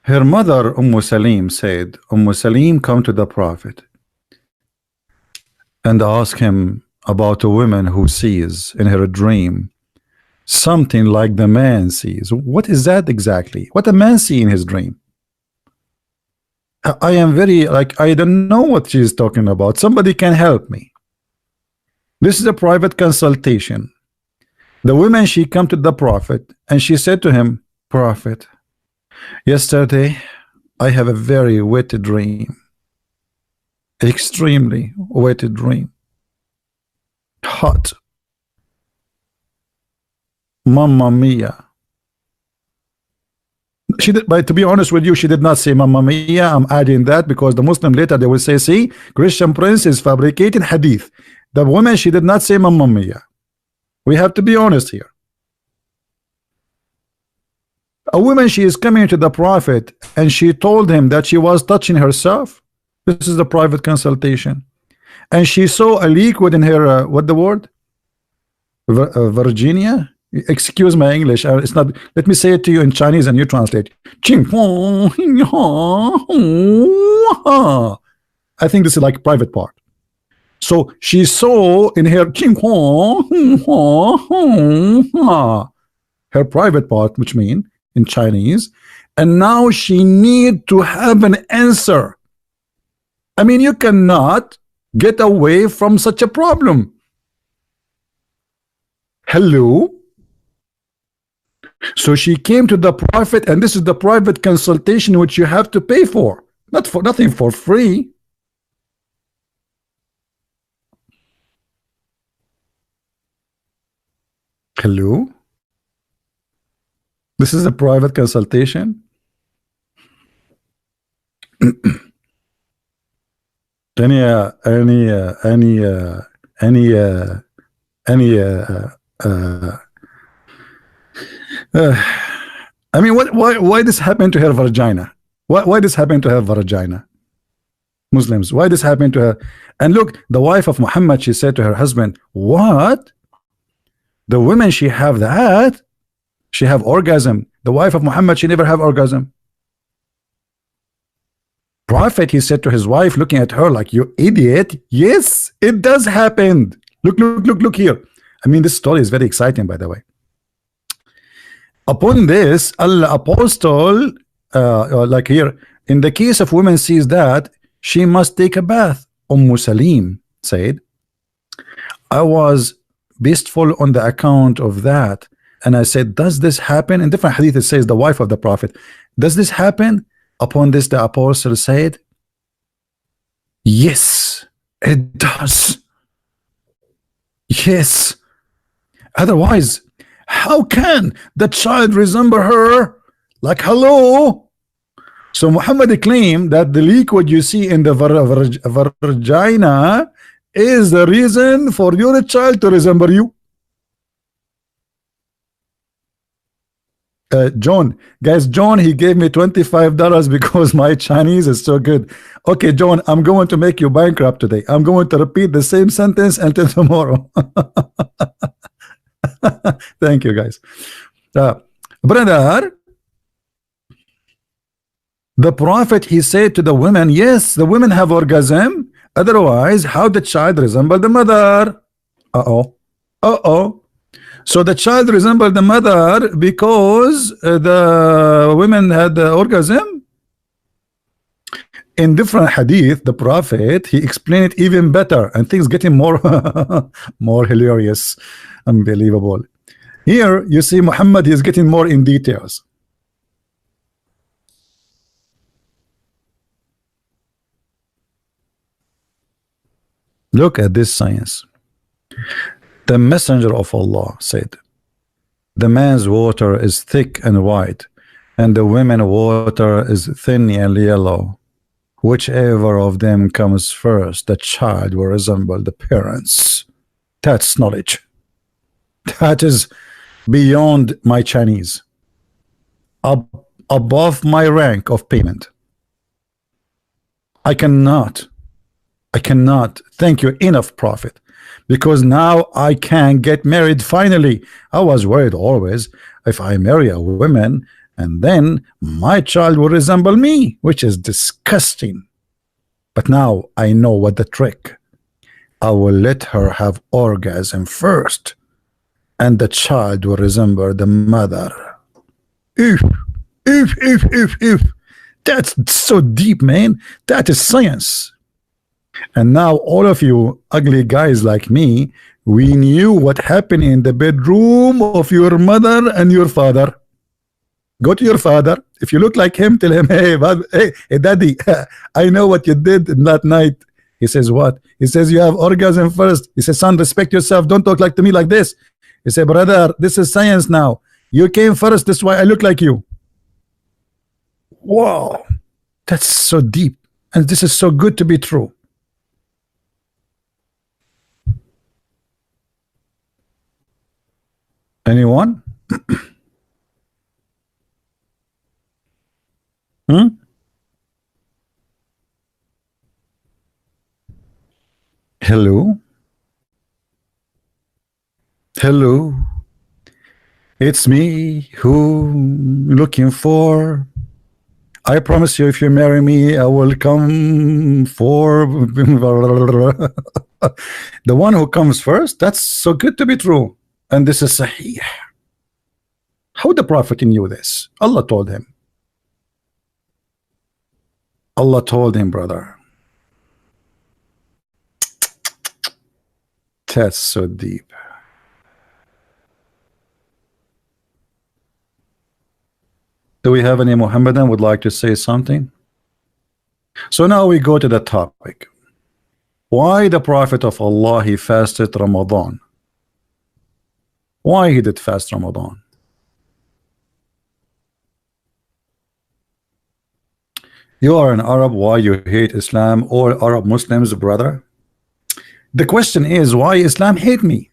Her mother, Salim, said, Salim, come to the Prophet and ask him about a woman who sees in her dream something like the man sees. What is that exactly? What a man see in his dream? I am very, like, I don't know what she's talking about. Somebody can help me. This is a private consultation. The woman, she come to the Prophet and she said to him, Prophet, yesterday I have a very wet dream, extremely wet dream, hot, Mamma Mia. She did, but to be honest with you, she did not say Mamma Mia. I'm adding that because the Muslim later they will say, see, Christian Prince is fabricating hadith. The woman, she did not say Mamma Mia. We have to be honest here. A woman, she is coming to the Prophet and she told him that she was touching herself. This is a private consultation, and she saw a liquid in her what the word? Virginia? Excuse my English. It's not. Let me say it to you in Chinese and you translate. I think this is like private part. So she saw in her her private part, which mean in Chinese, and now she need to have an answer. I mean, you cannot get away from such a problem. Hello? So she came to the Prophet, and this is the private consultation which you have to pay for, not for nothing for free. Hello? This is a private consultation. any I mean, why this happened to her vagina? Why this happened to her vagina? Muslims, why this happened to her? And look, the wife of Muhammad, she said to her husband, what? The women, she have that? She have orgasm. The wife of Muhammad, she never have orgasm. Prophet, he said to his wife, looking at her like, you idiot. Yes, it does happen. Look here. I mean, this story is very exciting, by the way. Upon this, Allah apostle, like here, in the case of women sees that, she must take a bath. Salim said, I was beastful on the account of that. And I said, does this happen? In different hadith, it says the wife of the Prophet. Does this happen? Upon this, the apostle said, yes, it does. Yes. Otherwise, how can the child resemble her? Like, hello? So Muhammad claimed that the liquid you see in the vagina is the reason for your child to resemble you. John, guys, John, he gave me $25 because my Chinese is so good. Okay, John, I'm going to make you bankrupt today. I'm going to repeat the same sentence until tomorrow. Thank you, guys. Brother, the Prophet, he said to the women, yes, the women have orgasm. Otherwise, how the child resemble the mother? So the child resembled the mother because the women had the orgasm. In different hadith, the Prophet, he explained it even better, and things getting more more hilarious, unbelievable. Here you see Muhammad is getting more in details. Look at this science. The messenger of Allah said, the man's water is thick and white, and the women's water is thin and yellow. Whichever of them comes first, the child will resemble the parents. That's knowledge. That is beyond my Chinese, above my rank of payment. I cannot thank you enough, Prophet, because now I can get married finally. I was worried always if I marry a woman and then my child will resemble me, which is disgusting. But now I know what the trick. I will let her have orgasm first, and the child will resemble the mother. If. That's so deep, man. That is science. And now all of you ugly guys like me, we knew what happened in the bedroom of your mother and your father. Go to your father. If you look like him, tell him, hey daddy, I know what you did that night. He says, what? He says, you have orgasm first. He says, son, respect yourself. Don't talk like to me like this. He said, brother, this is science now. You came first. That's why I look like you. Wow. That's so deep. And this is so good to be true. Anyone? Hmm? Hello? Hello? It's me who looking for. I promise you, if you marry me, I will come for the one who comes first. That's so good to be true. And this is Sahih. How the Prophet knew this? Allah told him. Allah told him, brother. That's so deep. Do we have any Muhammadan would like to say something? So now we go to the topic. Why the Prophet of Allah, he fasted Ramadan? Why he did fast Ramadan? You are an Arab, why you hate Islam or Arab Muslims, brother? The question is, why Islam hate me?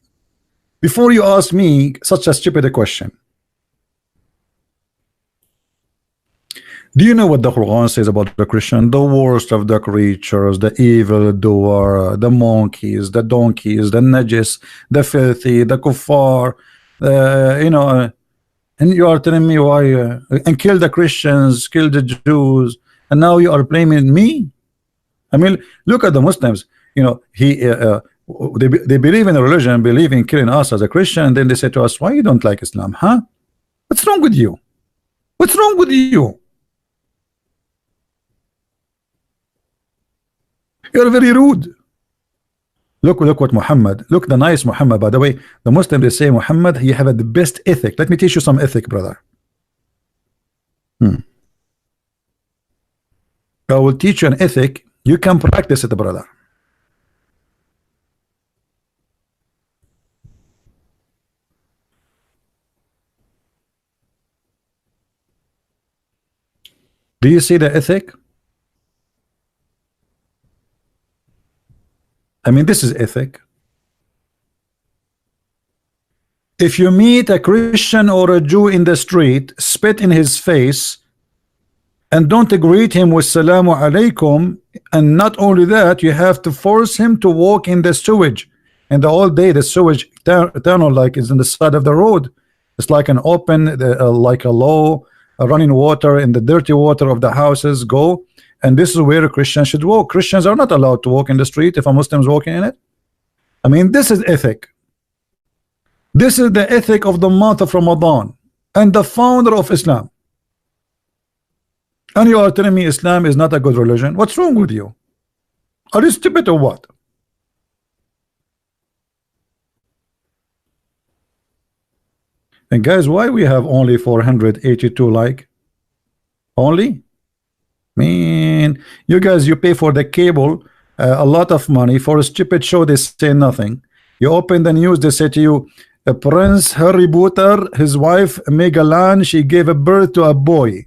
Before you ask me such a stupid question, do you know what the Quran says about the Christian? The worst of the creatures, the evil doer, the monkeys, the donkeys, the najis, the filthy, the kuffar, and you are telling me why, and kill the Christians, kill the Jews, and now you are blaming me? I mean, look at the Muslims. You know, they believe in a religion, believe in killing us as a Christian, and then they say to us, why you don't like Islam? Huh? What's wrong with you? What's wrong with you? You're very rude. Look what Muhammad, look the nice Muhammad. By the way, the Muslims, they say Muhammad, he have the best ethic. Let me teach you some ethic, brother. I will teach you an ethic. You can practice it, brother. Do you see the ethic? I mean, this is ethic. If you meet a Christian or a Jew in the street, spit in his face, and don't greet him with Salamu Alaikum, and not only that, you have to force him to walk in the sewage. And the whole day, the sewage tunnel like is on the side of the road. It's like an open, like a low running water, and the dirty water of the houses go. And this is where Christians should walk. Christians are not allowed to walk in the street if a Muslim is walking in it. I mean, this is ethic. This is the ethic of the month of Ramadan and the founder of Islam. And you are telling me Islam is not a good religion? What's wrong with you? Are you stupid or what? And guys, why we have only 482 like? Only? Man, you guys, you pay for the cable a lot of money for a stupid show. They say nothing. You open the news, they say to you, Prince Harry Potter, his wife Megalan, she gave a birth to a boy.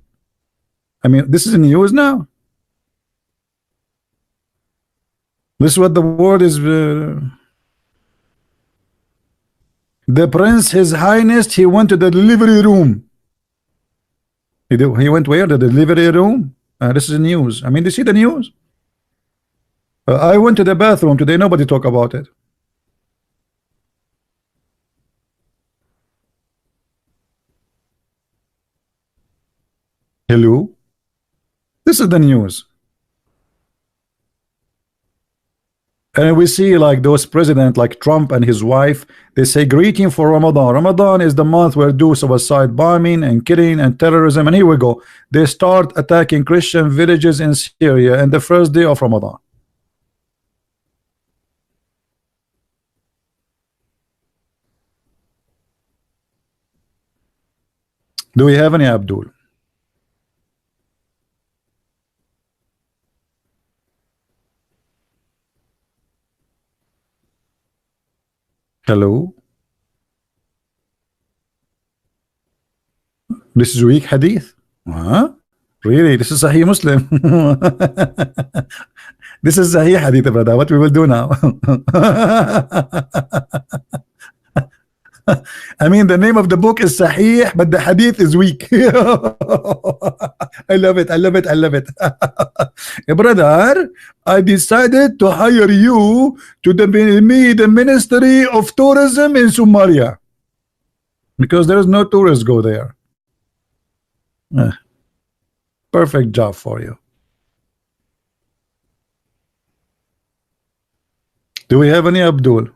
I mean, this is news now. This is what the word is. The prince, his highness, he went to the delivery room. He went where? The delivery room. This is news. I mean, you see the news? I went to the bathroom today. Nobody talk about it. Hello? This is the news. And we see like those presidents like Trump and his wife, they say greeting for Ramadan. Ramadan is the month where do suicide bombing and killing and terrorism. And here we go. They start attacking Christian villages in Syria and the first day of Ramadan. Do we have any Abdul? Hello? This is weak hadith? Huh? Really? This is Sahih Muslim. This is Sahih hadith, brother. What we will do now? I mean, the name of the book is Sahih, but the hadith is weak. I love it. I love it. I love it. Brother, I decided to hire you to the Ministry of Tourism in Somalia because there is no tourists go there. Perfect job for you. Do we have any Abdul?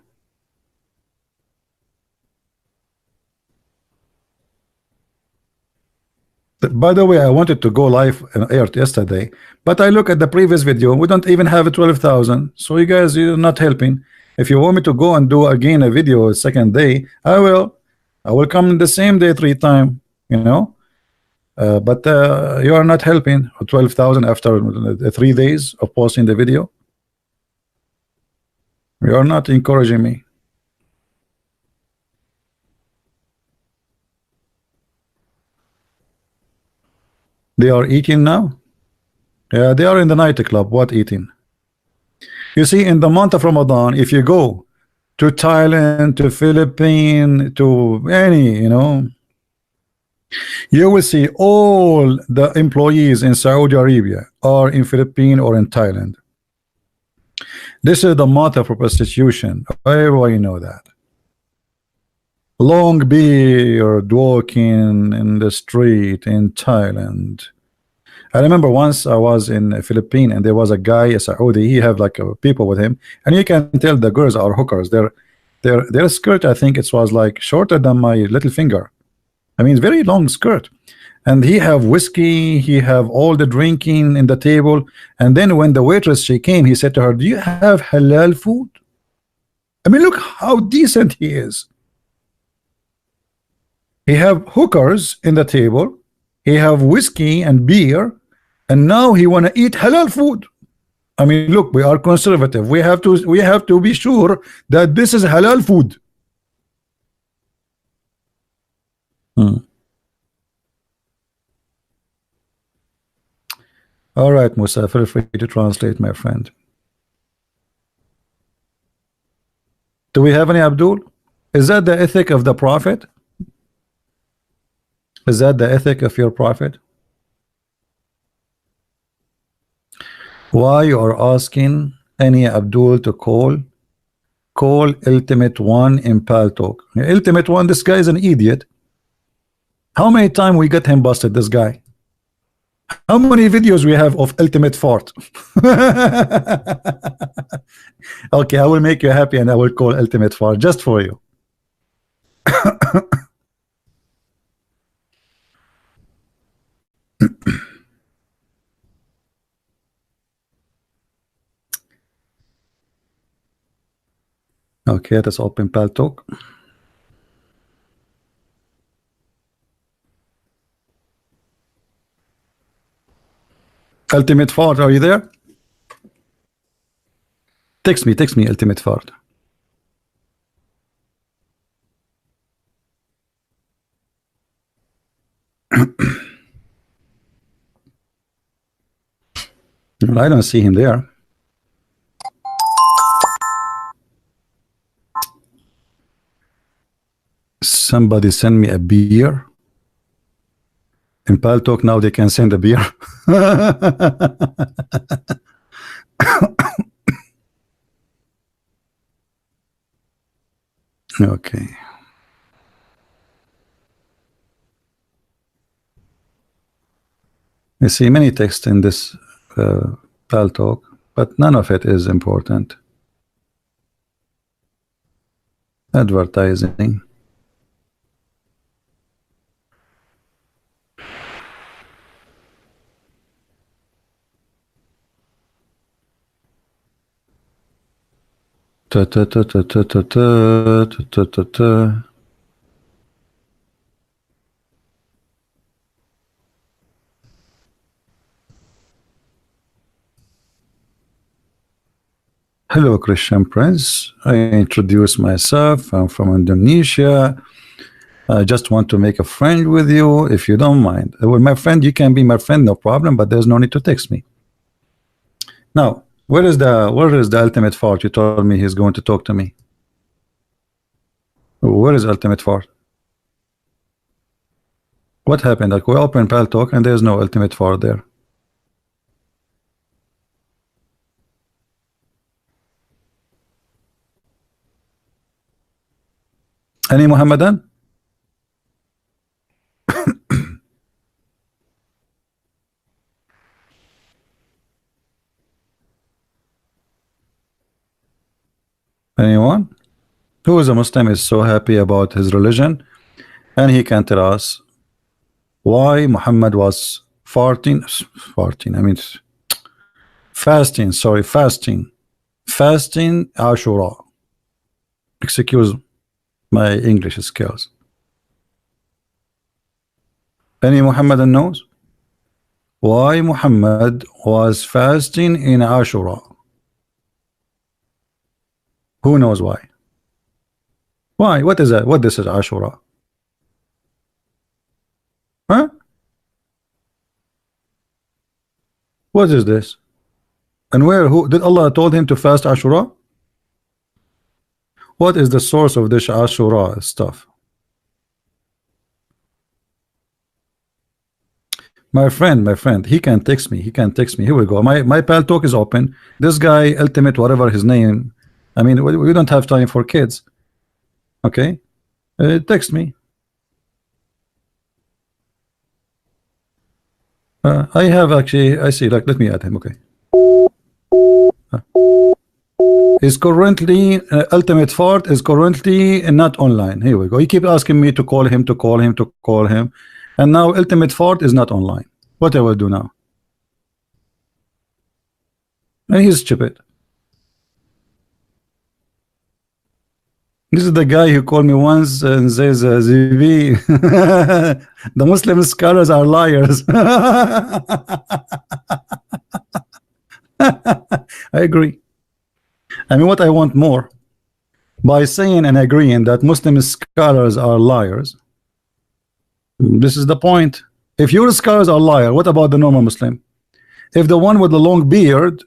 By the way, I wanted to go live and air yesterday, but I look at the previous video. We don't even have 12,000. So you guys, you're not helping. If you want me to go and do again a video second day, I will. I will come the same day 3 times. You know, but you are not helping. 12,000 after 3 days of posting the video. You are not encouraging me. They are eating now. Yeah, they are in the nightclub. What eating? You see, in the month of Ramadan, if you go to Thailand, to Philippines, to any, you know, you will see all the employees in Saudi Arabia are in Philippines or in Thailand. This is the month of prostitution. Everybody know that. Long beard walking in the street in Thailand. I remember once I was in the Philippines and there was a guy, a Saudi, he have like people with him, and you can tell the girls are hookers. Their skirt, I think it was like shorter than my little finger. I mean, very long skirt. And he have whiskey, he have all the drinking in the table. And then when the waitress, she came, he said to her, do you have halal food? I mean, look how decent he is. He have hookers in the table, he have whiskey and beer, and now he want to eat halal food. I mean, look, we are conservative. We have to be sure that this is halal food. All right, Musa, feel free to translate, my friend. Do we have any Abdul? Is that the ethic of the Prophet? Is that the ethic of your Prophet? Why you are asking any Abdul to call Ultimate One in Paltalk? Ultimate One, this guy is an idiot. How many times we got him busted, this guy? How many videos we have of ultimate fart? Okay, I will make you happy and I will call ultimate fart just for you. Okay, let's open Paltalk. Ultimate fart, are you there? Text me, ultimate fart. Well, I don't see him there. Somebody send me a beer. In Paltalk now they can send a beer. Okay. You see many text in this Paltalk, but none of it is important. Advertising. Ta ta ta ta ta ta ta ta ta ta. Hello, Christian Prince. I introduce myself. I'm from Indonesia. I just want to make a friend with you, if you don't mind. Well, my friend, you can be my friend, no problem, but there's no need to text me. Now, where is the ultimate fart? You told me he's going to talk to me. Where is ultimate fart? What happened? Like we open Paltalk and there's no ultimate fart there. Any Muhammadan? Anyone? Who is a Muslim is so happy about his religion and he can tell us why Muhammad was fasting, Ashura. Excuse my English skills. Any Muhammadan knows why Muhammad was fasting in Ashura? Who knows why? Why? What is that? What this is Ashura? Huh? What is this? And where? Who did Allah told him to fast Ashura? What is the source of this Ashura stuff? My friend, he can text me. He can text me. Here we go. My Paltalk is open. This guy, ultimate, whatever his name. I mean, we don't have time for kids. Okay, text me. I have actually. I see. Like, let me add him. Okay. Is currently ultimate fart is currently not online. Here we go. He keep asking me to call him, and now ultimate fart is not online. What I will do now? And he's stupid. This is the guy who called me once and says, "ZV, the Muslim scholars are liars." I agree. I mean, what I want more, by saying and agreeing that Muslim scholars are liars, this is the point. If your scholars are liar, what about the normal Muslim? If the one with the long beard,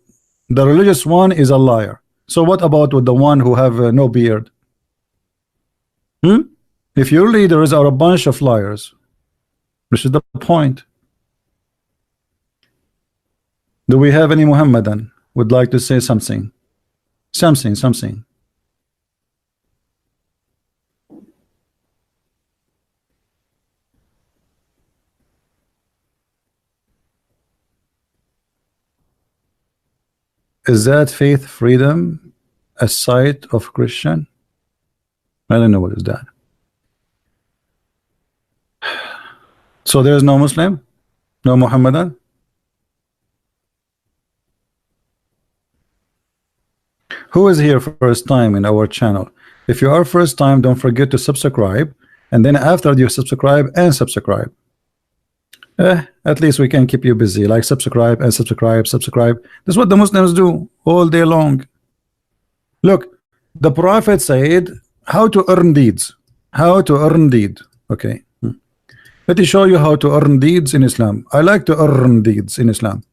the religious one, is a liar, so what about with the one who have no beard? If your leaders are a bunch of liars, this is the point. Do we have any Muhammadan would like to say something? Something. Is that faith freedom a site of Christian? I don't know what is that. So there is no Muslim, no Muhammadan. Who is here first time in our channel? If you are first time, don't forget to subscribe, and then after you subscribe and subscribe, at least we can keep you busy. Like subscribe and subscribe. That's what the Muslims do all day long. Look, the Prophet said how to earn deeds. How to earn deed. Okay. Let me show you how to earn deeds in Islam. I like to earn deeds in Islam.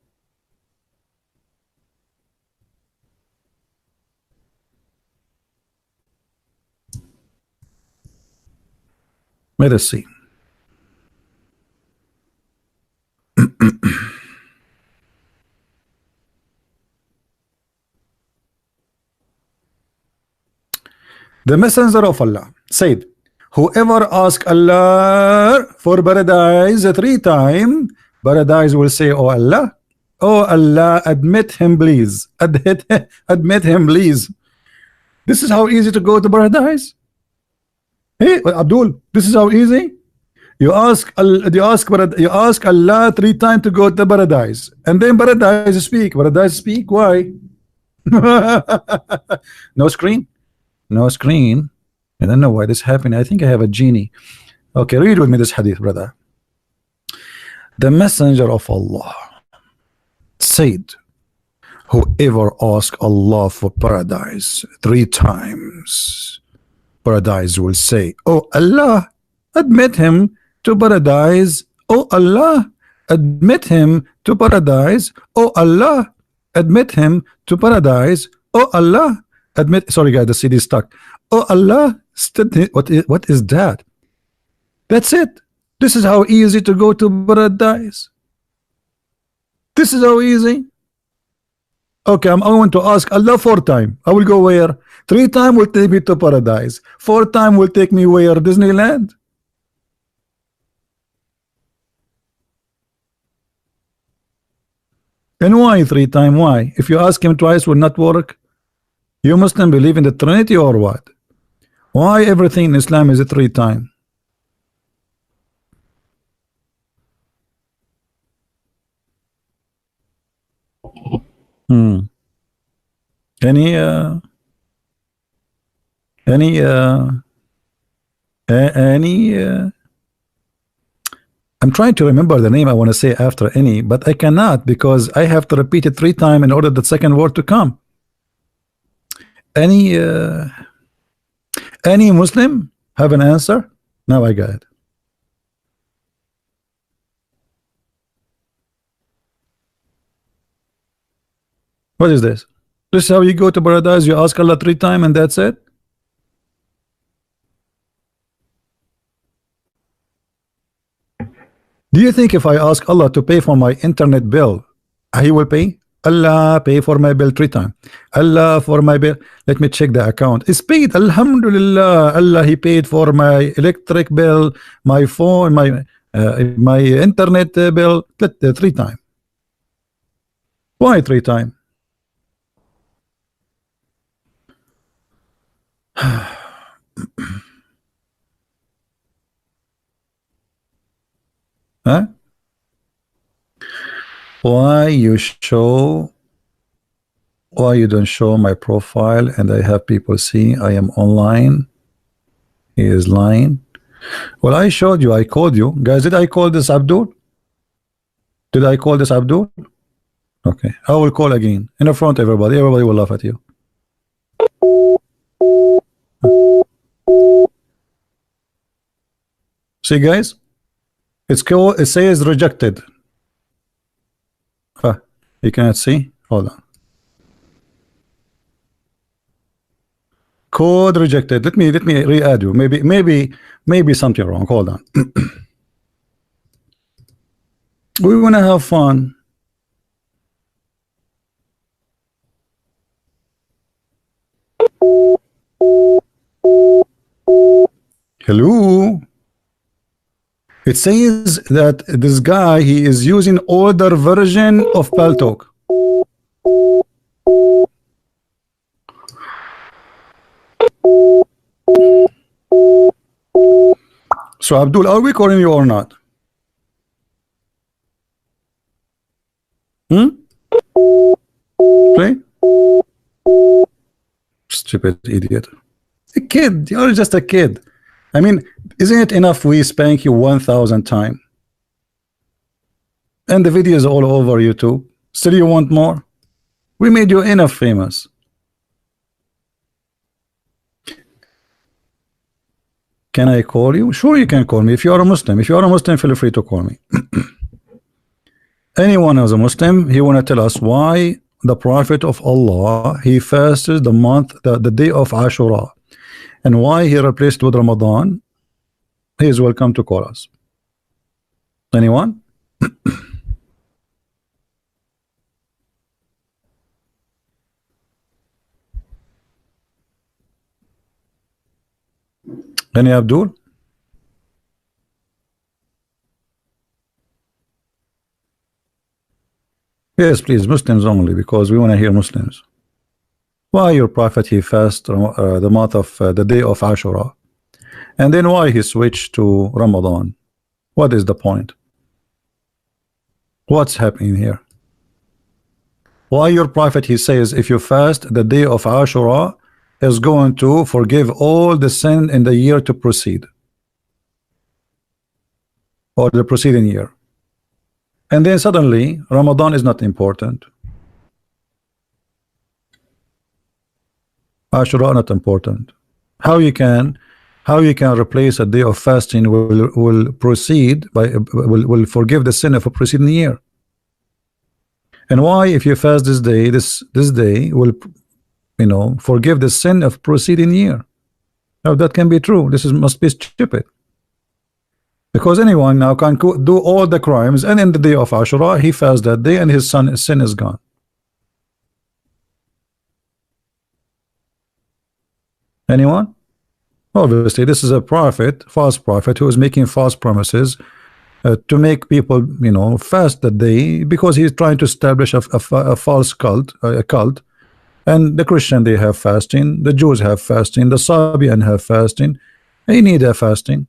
Let us see. The Messenger of Allah said, whoever asks Allah for paradise 3 times, paradise will say, oh Allah, admit him please. Admit him please. This is how easy to go to paradise. Hey Abdul, this is how easy. You ask Allah 3 times to go to paradise, and then paradise speak. Why? No screen. I don't know why this happened. I think I have a genie. Okay, read with me this hadith, brother. The Messenger of Allah said, whoever asks Allah for paradise 3 times, paradise will say, oh Allah, admit him to paradise. Oh Allah, admit him to paradise. Oh Allah, admit him to paradise. Oh Allah, admit. Sorry guys, the CD is stuck. Oh Allah, What is that? That's it. This is how easy to go to paradise. This is how easy. Okay, I'm going to ask Allah 4 times. I will go where? 3 times will take me to paradise. 4 times will take me where? Disneyland. And why 3 times? Why? If you ask him twice, will not work. You Muslim believe in the Trinity or what? Why everything in Islam is 3 times? Any I'm trying to remember the name I want to say after any, but I cannot because I have to repeat it 3 times in order the second word to come. Any Muslim have an answer? Now I got it. What is this? This is how you go to paradise. You ask Allah 3 times and that's it. Do you think if I ask Allah to pay for my internet bill, He will pay? Allah pay for my bill 3 times. Allah for my bill. Let me check the account. It's paid. Alhamdulillah. Allah, He paid for my electric bill, my phone, my internet bill 3 times. Why 3 times? Huh? Why you don't show my profile and I have people see I am online? He is lying. Well, I showed you, I called you guys. Did I call this Abdul? Did I call this Abdul? Okay, I will call again in front of everybody. Everybody will laugh at you. See guys, it's called, it says rejected. You cannot see. Hold on. Code rejected. Let me re-add you. Maybe something wrong. Hold on. We want to have fun. Hello. It says that this guy, he is using older version of Paltalk. So Abdul, are we calling you or not? Play? Stupid idiot. A kid, you're just a kid. I mean, isn't it enough we spank you 1,000 times? And the video is all over YouTube. Still you want more? We made you enough famous. Can I call you? Sure, you can call me. If you are a Muslim. If you are a Muslim, feel free to call me. Anyone who's a Muslim, he want to tell us why the Prophet of Allah, he fasted the month, the day of Ashura. And why he replaced with Ramadan, he is welcome to call us. Anyone? Any Abdul? Yes, please, Muslims only, because we want to hear Muslims. Why your prophet he fast the month of the day of Ashura, and then why he switched to Ramadan? What is the point? What's happening here? Why your prophet he says if you fast the day of Ashura is going to forgive all the sin in the year to proceed, or the preceding year, and then suddenly Ramadan is not important. Ashura not important. How you can replace a day of fasting will proceed by will forgive the sin of a preceding year? And why if you fast this day, this day will forgive the sin of preceding year? Now that can be true. This is must be stupid. Because anyone now can do all the crimes, and in the day of Ashura, he fasts that day, and his sin is gone. Anyone? Obviously, this is a prophet, false prophet, who is making false promises to make people, you know, fast that day because he's trying to establish a false cult, a cult. And the Christian, they have fasting, the Jews have fasting, the Sabian have fasting. They need a fasting.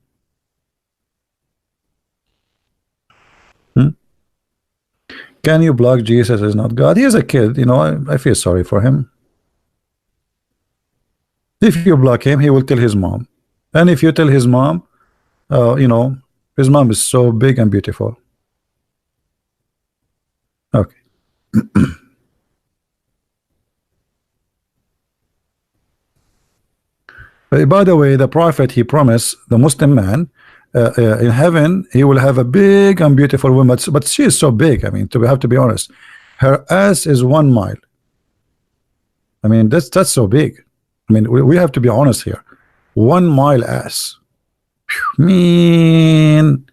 Can you block Jesus is not God? He is a kid, you know. I feel sorry for him. If you block him, he will tell his mom. And if you tell his mom, you know, his mom is so big and beautiful. Okay. By the way, the prophet, he promised the Muslim man in heaven he will have a big and beautiful woman, but she is so big. I mean, we have to be honest, her ass is 1 mile. I mean, that's so big. I mean, we have to be honest here. 1 mile ass. Mean.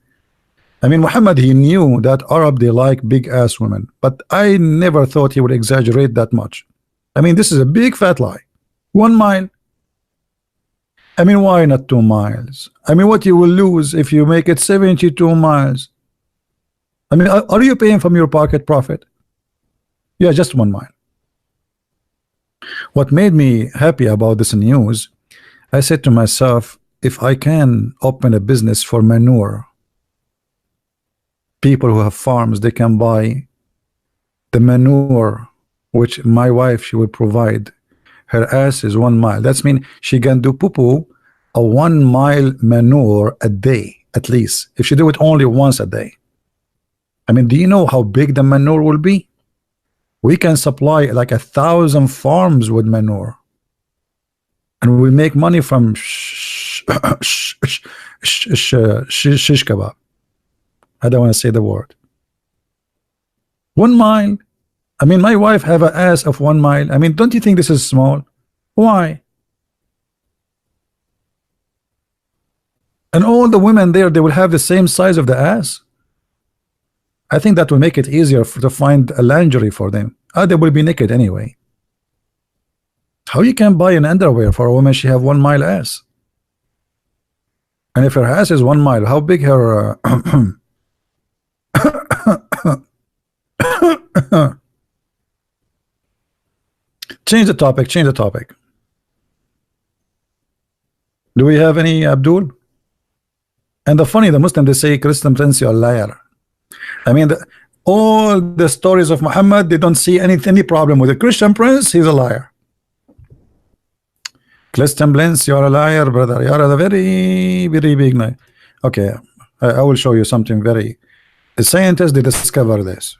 I mean, Muhammad, he knew that Arab, they like big ass women, but I never thought he would exaggerate that much. I mean, this is a big fat lie. 1 mile. I mean, why not 2 miles? I mean, what you will lose if you make it 72 miles? I mean, are you paying from your pocket, Prophet? Yeah, just 1 mile. What made me happy about this news, I said to myself, if I can open a business for manure, people who have farms, they can buy the manure which my wife, she will provide. Her ass is 1 mile. That's mean she can do poo-poo a 1 mile manure a day, at least, if she do it only once a day. I mean, do you know how big the manure will be? We can supply like 1,000 farms with manure, and we make money from shish kebab. I don't want to say the word. 1 mile. I mean, my wife have an ass of 1 mile. I mean, don't you think this is small? Why? And all the women there, they will have the same size of the ass. I think that will make it easier to find a lingerie for them. They will be naked anyway. How you can buy an underwear for a woman? She have 1 mile ass. And if her ass is 1 mile, how big her change the topic, change the topic. Do we have any, Abdul? And the funny, the Muslim, they say Christian Prince, you're a liar. I mean, all the stories of Muhammad, they don't see any problem with the Christian Prince. He's a liar. Christian Prince, you're a liar, brother. You're a very big lie. Okay, I will show you something very. The scientists, they discover this.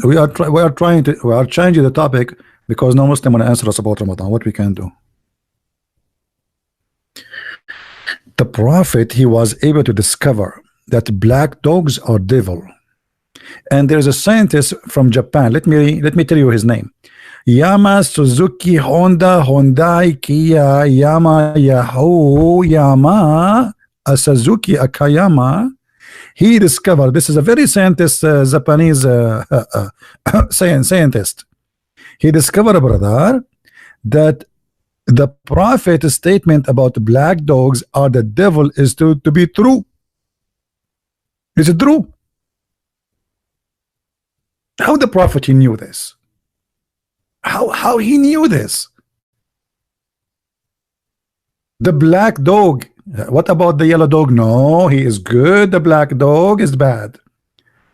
We are changing the topic because no Muslim want to answer us about Ramadan. What we can do? The Prophet, he was able to discover that black dogs are devil. And there's a scientist from Japan. Let me tell you his name. Yama Suzuki Honda Hyundai Kia Yama Yahoo Yama Suzuki Akayama. He discovered, this is a very scientist, Japanese scientist. He discovered, brother, that the Prophet's statement about black dogs are the devil is to be true. Is it true? How the Prophet, he knew this? How he knew this? The black dog. What about the yellow dog? No, he is good. The black dog is bad.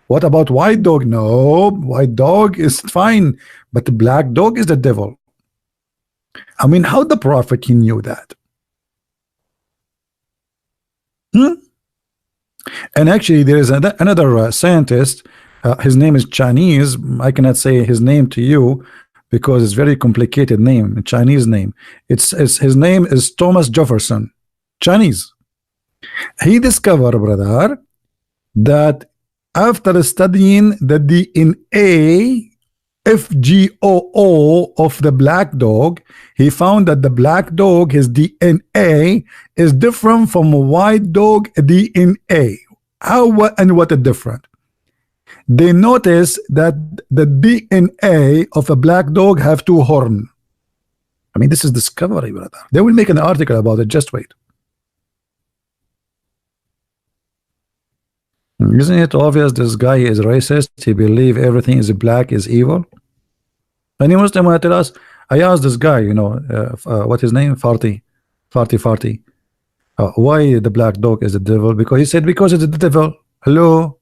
What about white dog? No, white dog is fine, but the black dog is the devil. I mean, how the Prophet, he knew that? And actually, there is another scientist. His name is Chinese. I cannot say his name to you because it's very complicated name, a Chinese name. It's his name is Thomas Jefferson, Chinese. He discovered, brother, that after studying the DNA FGOO of the black dog, he found that the black dog, his DNA is different from a white dog DNA. How, what, and what is different? They notice that the DNA of a black dog have two horns. I mean, this is discovery, brother. They will make an article about it. Just wait. Isn't it obvious this guy is racist? He believes everything is black is evil. Any Muslim will tell us. I asked this guy, you know, what his name? Farty. Why the black dog is the devil? Because he said because it's the devil. Hello.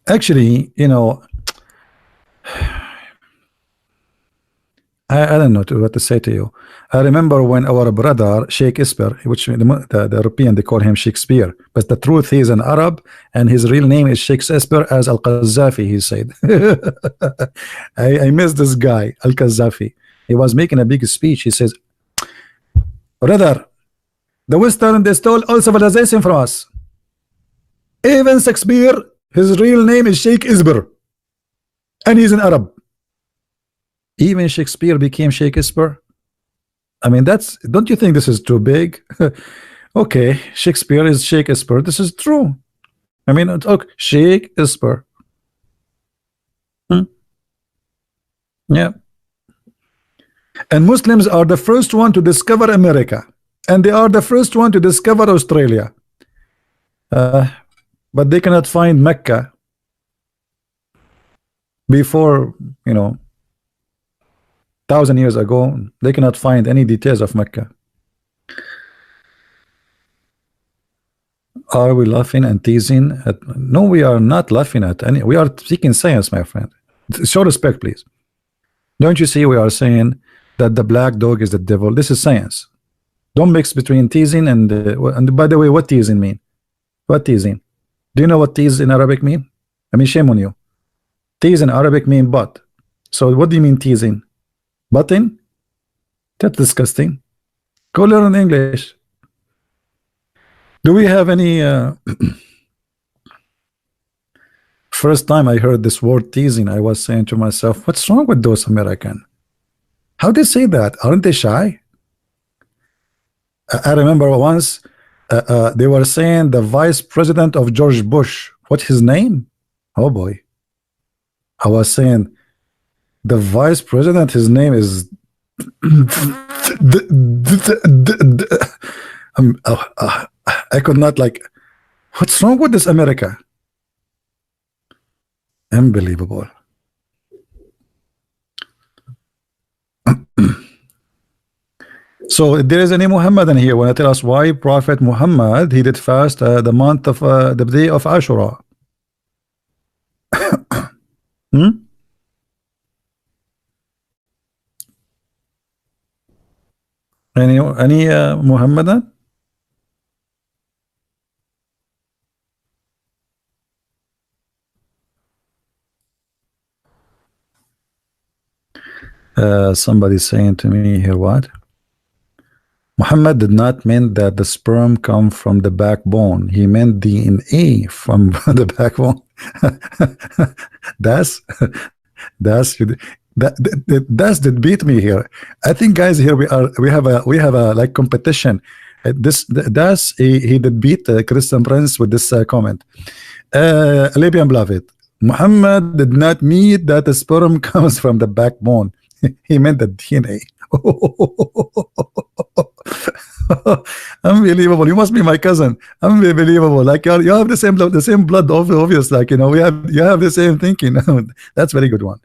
Actually, you know, I don't know what to say to you. I remember when our brother Sheikh Esper, which the European they call him Shakespeare, but the truth he is an Arab and his real name is Sheikh Esper as Al-Qazafi. He said, I miss this guy Al-Qazafi. He was making a big speech. He says, brother, the Western they stole all civilization from us. Even Shakespeare, his real name is Sheikh Esper, and he's an Arab. Even Shakespeare became Shakespeare. I mean, that's, don't you think this is too big? Okay, Shakespeare is Shakespeare. This is true. I mean, okay, Shakespeare. Yeah. And Muslims are the first one to discover America, and they are the first one to discover Australia. But they cannot find Mecca before, you know, 1,000 years ago. They cannot find any details of Mecca. Are we laughing and teasing at? No, we are not laughing at any. We are seeking science, my friend. Show respect, please. Don't you see we are saying that the black dog is the devil? This is science. Don't mix between teasing and by the way, what teasing mean? What teasing? Do you know what tease in Arabic mean? I mean, shame on you. Tease in Arabic mean butt. So what do you mean teasing? Button? That's disgusting. Go learn English. Do we have any first time I heard this word teasing, I was saying to myself, what's wrong with those Americans? How they say that? Aren't they shy? I remember once they were saying the vice president of George Bush. What's his name? Oh boy. I was saying the vice president, his name is I could not, like, what's wrong with this America? Unbelievable. So there is any Muhammadan here when I tell us why Prophet Muhammad he did fast the month of the day of Ashura. Any Muhammadan? Somebody saying to me here, what? Muhammad did not mean that the sperm come from the backbone. He meant DNA from the backbone. that's that beat me here. I think, guys, here we have a like competition. He did beat Christian Prince with this comment. Libyan beloved, Muhammad did not mean that the sperm comes from the backbone. He meant the DNA. Unbelievable. You must be my cousin. Unbelievable. Like you have the same blood, obvious. Like, you know, you have the same thinking. That's very good one.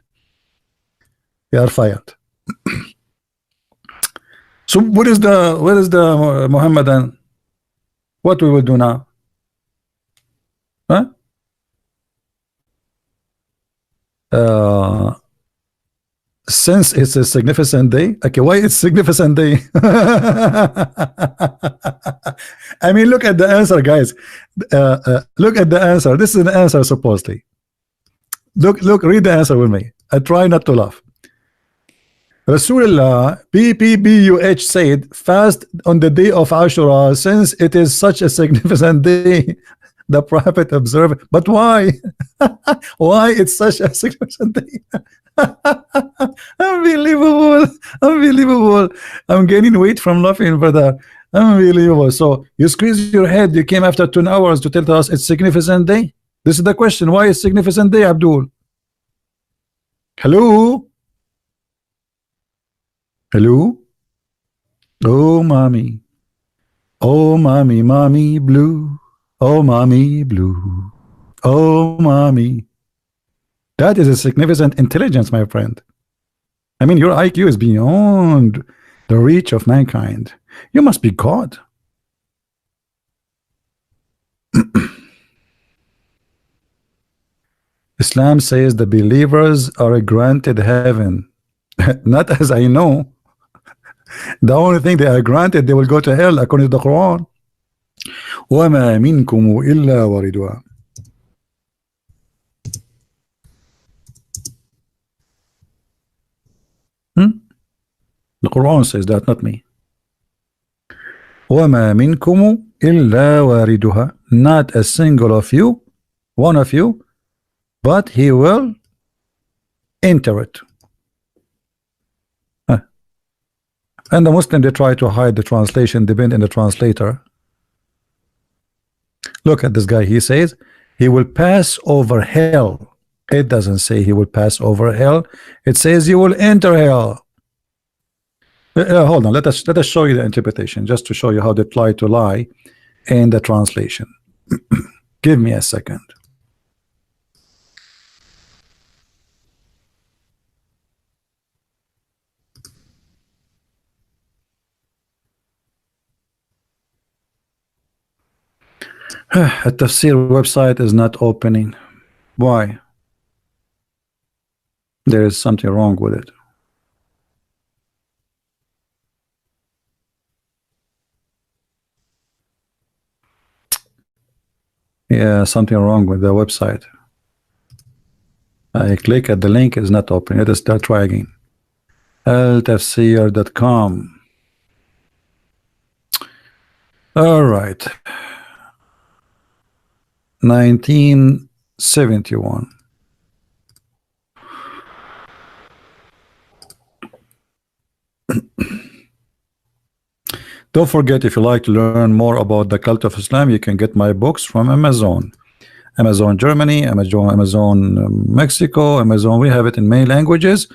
You are fired. So what is the Muhammadan? What we will do now? Huh? Since it's a significant day. Okay, why it's significant day? I mean, look at the answer, guys. Look at the answer. This is an answer, supposedly. Look, read the answer with me. I try not to laugh. Rasulullah PPBUH said fast on the day of Ashura since it is such a significant day. The Prophet observed, but why? Why it's such a significant day? Unbelievable, unbelievable. I'm gaining weight from laughing, brother. Unbelievable. So you squeeze your head, you came after 2 hours to tell us it's significant day. This is the question. Why is significant day, Abdul? Hello? Hello? Oh, mommy. Oh, mommy, mommy blue. Oh, mommy blue. Oh, mommy. That is a significant intelligence, my friend. I mean, your IQ is beyond the reach of mankind. You must be God. Islam says the believers are granted heaven. Not as I know. The only thing they are granted, they will go to hell according to the Quran. وَمَا مِنْكُمْ إِلَّا وَارِدُهَا. The Quran says that, not me. وَمَا مِنْكُمْ إِلَّا وَارِدُهَا. Not a single of you, one of you, but he will enter it. And the Muslim, they try to hide the translation, depend on the translator. Look at this guy. He says he will pass over hell. It doesn't say he will pass over hell. It says you will enter hell. Hold on. Let us show you the interpretation, just to show you how they try to lie in the translation. Give me a second. A tafsir website is not opening. Why? There is something wrong with it. Yeah, something wrong with the website. I click at the link, is not open. Let us start try again. altafsir.com. All right. 1971. Don't forget, if you like to learn more about the cult of Islam, you can get my books from Amazon. Amazon Germany, Amazon Mexico, Amazon. We have it in many languages,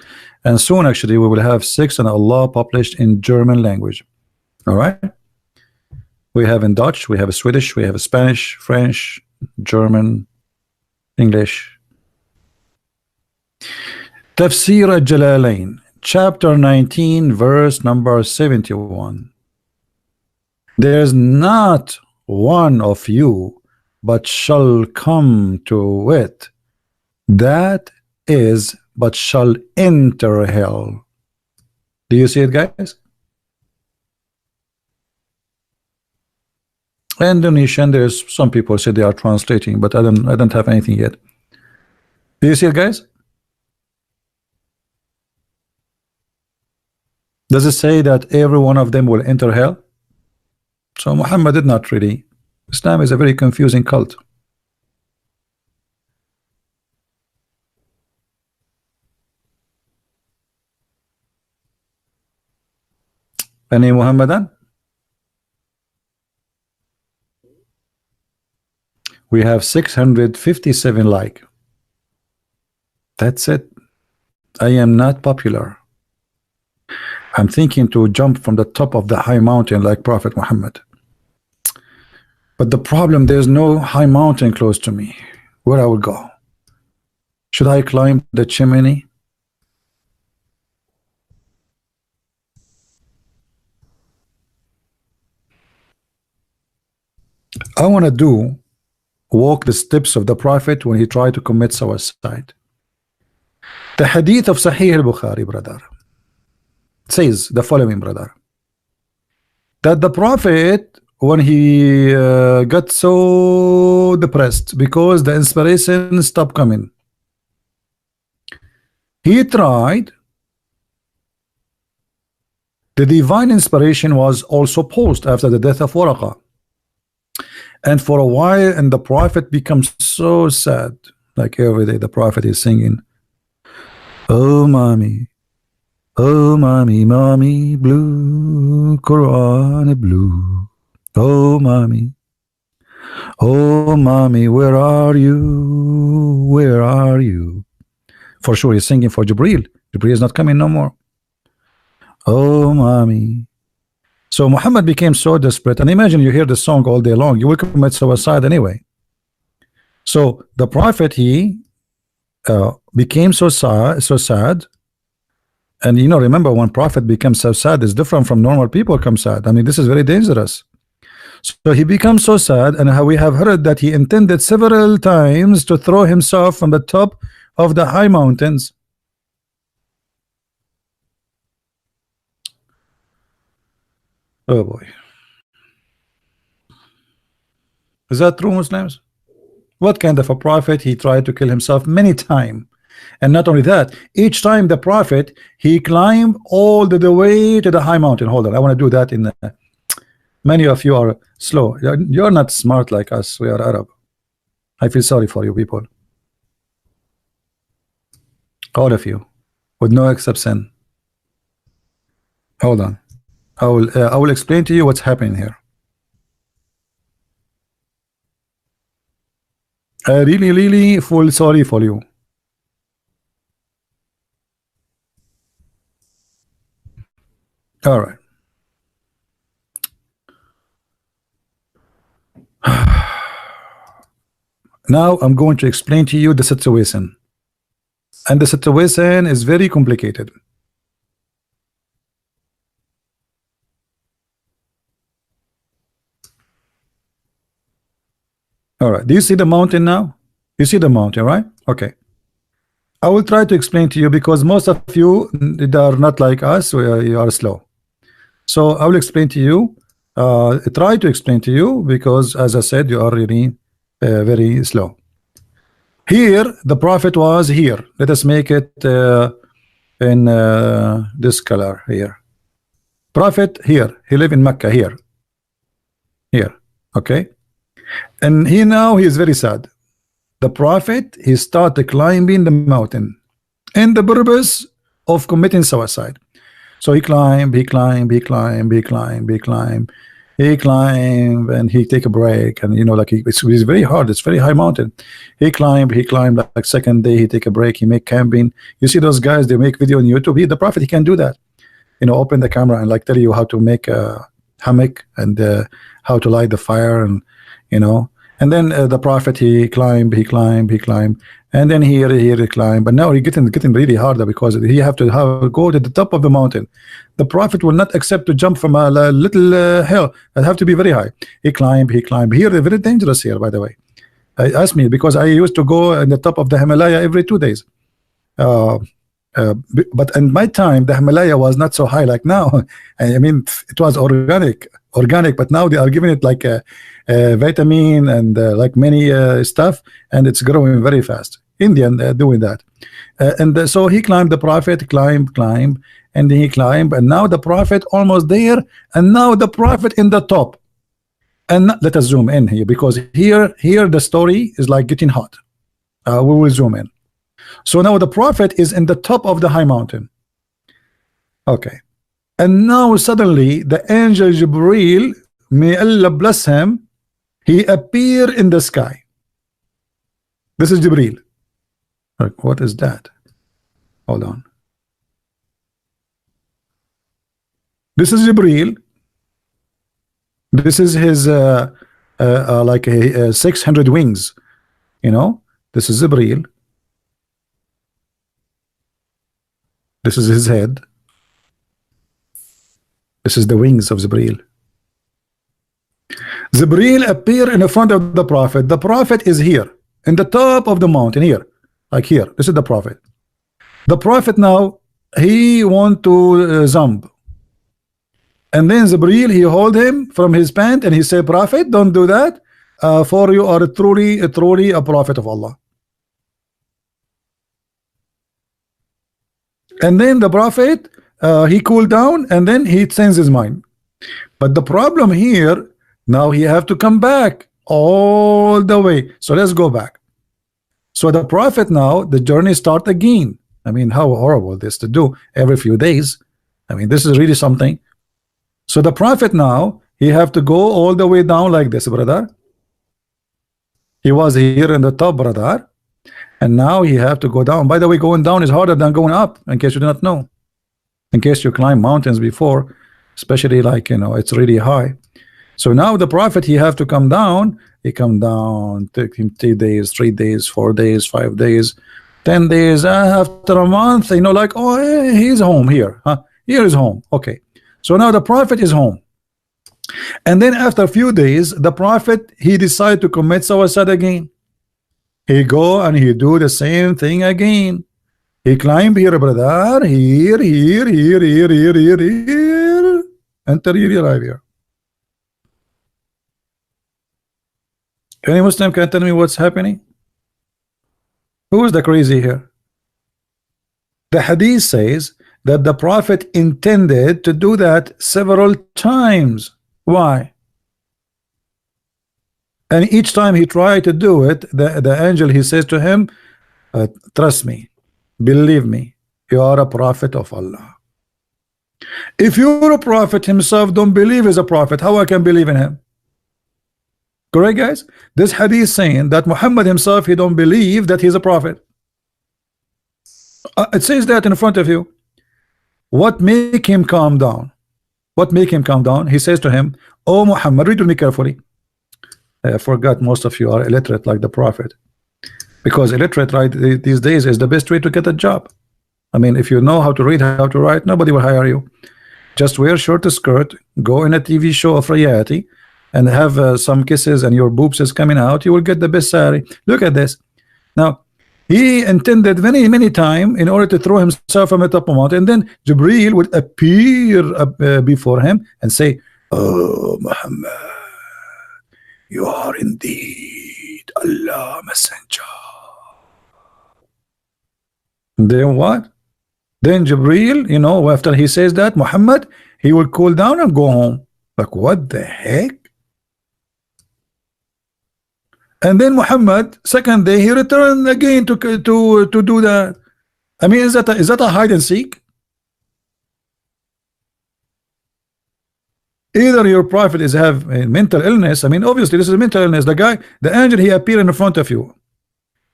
and soon actually we will have 6 and Allah published in German language. All right. We have in Dutch, we have Swedish, we have Spanish, French, German, English. Tafsir al-Jalalain, chapter 19, verse number 71. There's not one of you but shall come to it, that is but shall enter hell. Do you see it, guys? Indonesian, there's some people say they are translating, but I don't have anything yet. Do you see it, guys? Does it say that every one of them will enter hell? So Muhammad did not really. Islam is a very confusing cult. Any Muhammadan? We have 657 like. That's it. I am not popular. I'm thinking to jump from the top of the high mountain like Prophet Muhammad. But the problem, there's no high mountain close to me. Where I will go? Should I climb the chimney? I want to walk the steps of the Prophet when he tried to commit suicide. The hadith of Sahih al-Bukhari, brother, says the following, brother, that the Prophet, when he got so depressed because the inspiration stopped coming, he tried The divine inspiration was also paused after the death of Waraqah. And for a while, and the prophet becomes so sad. Like every day, the prophet is singing, "Oh, mommy, oh, mommy, mommy, blue, Quran blue. Oh, mommy, oh, mommy, where are you? Where are you?" For sure, he's singing for Jibreel. Jibreel is not coming no more. Oh, mommy. So Muhammad became so desperate, and imagine you hear the song all day long, you will commit suicide anyway. So the prophet, he became so sad, and you know, remember, when prophet becomes so sad, it's different from normal people become sad. I mean, this is very dangerous. So he becomes so sad, and how we have heard that he intended several times to throw himself from the top of the high mountains. Oh boy. Is that true, Muslims? What kind of a prophet? He tried to kill himself many times. And not only that, each time the prophet, he climbed all the way to the high mountain. Hold on, I want to do that in many of you are slow. You're not smart like us. We are Arab. I feel sorry for you people. All of you, with no exception. Hold on. I will explain to you what's happening here. I really feel sorry for you. All right. Now I'm going to explain to you the situation. And the situation is very complicated. All right. Do you see the mountain now? You see the mountain, right? Okay. I will try to explain to you because most of you are not like us. You are slow. So I will explain to you. Try to explain to you because, as I said, you are really very slow. Here, the prophet was here. Let us make it in this color here. Prophet here. He lived in Mecca here. Here. Okay. And he now he is very sad. The prophet, he started climbing the mountain in the purpose of committing suicide. So he climbed, he climbed, he climbed, he climbed, he climbed, he climbed, and he take a break. And you know, like it's very hard. It's very high mountain. He climbed, like second day he take a break. He make camping. You see those guys? They make video on YouTube. The prophet, he can do that. You know, open the camera and like tell you how to make a hammock and how to light the fire, and you know. And then the prophet, he climbed, and then here he climbed. But now he's getting really harder because he have to go to the top of the mountain. The prophet will not accept to jump from a little hill. It have to be very high. He climbed. Here they're very dangerous here, by the way. Ask me because I used to go in the top of the Himalaya every 2 days. But in my time, the Himalaya was not so high like now. I mean, it was organic, but now they are giving it like a vitamin and like many stuff, and it's growing very fast. Indian doing that, and so he climbed. The prophet climbed, and he climbed, and now the prophet almost there, and now the prophet in the top. And let us zoom in here because here the story is like getting hot. We will zoom in. So now the prophet is in the top of the high mountain. Okay. And now suddenly the angel Jibreel, may Allah bless him, he appeared in the sky. This is Jibreel. What is that? Hold on. This is Jibreel. This is his like a 600 wings. You know, this is Jibreel. This is his head. This is the wings of Jibreel. Jibreel appear in the front of the prophet. The prophet is here in the top of the mountain here, like here. This is the prophet. The prophet now he want to jump, and then Jibreel he hold him from his pant and he say, "Prophet, don't do that. For you are truly a prophet of Allah." And then the prophet he cooled down and then he changed his mind. But the problem here, now he have to come back all the way. So let's go back. So the prophet, now the journey start again. I mean, how horrible this to do every few days. I mean, this is really something. So the prophet, now he have to go all the way down like this, brother. He was here in the top, brother, and now he have to go down. By the way, going down is harder than going up, in case you do not know. In case you climb mountains before, especially like, you know, it's really high. So now the prophet, he have to come down. He come down, take him 3 days, 3 days, 4 days, 5 days, 10 days. After a month, you know, like, oh, he's home here. Huh? Here is home. Okay. So now the prophet is home. And then after a few days, the prophet, he decided to commit suicide again. He go and he do the same thing again. He climb here, brother, here, until you arrive here. Any Muslim can tell me what's happening? Who is the crazy here? The hadith says that the prophet intended to do that several times. Why? And each time he tried to do it, the angel, he says to him, trust me, believe me, you are a prophet of Allah. If you're a prophet himself don't believe he's a prophet, how I can believe in him? Correct, guys? This hadith saying that Muhammad himself, he don't believe that he's a prophet. It says that in front of you. What make him calm down? What make him calm down? He says to him, oh Muhammad, read with me carefully. I forgot most of you are illiterate like the prophet, because illiterate right these days is the best way to get a job. I mean, if you know how to read, how to write, nobody will hire you. Just wear short skirt, go in a TV show of reality, and have some kisses and your boobs is coming out, you will get the best salary. Look at this. Now, he intended many time in order to throw himself from the top of the mountain, and then Jibreel would appear before him and say, oh Muhammad, you are indeed Allah messenger. Then what? Then Jibreel, you know, after he says that, Muhammad, he will cool down and go home. Like, what the heck? And then Muhammad, second day, he returned again to do that. I mean, is that a hide and seek? Either your prophet is have a mental illness. I mean, obviously this is a mental illness. The guy, the angel, he appeared in front of you,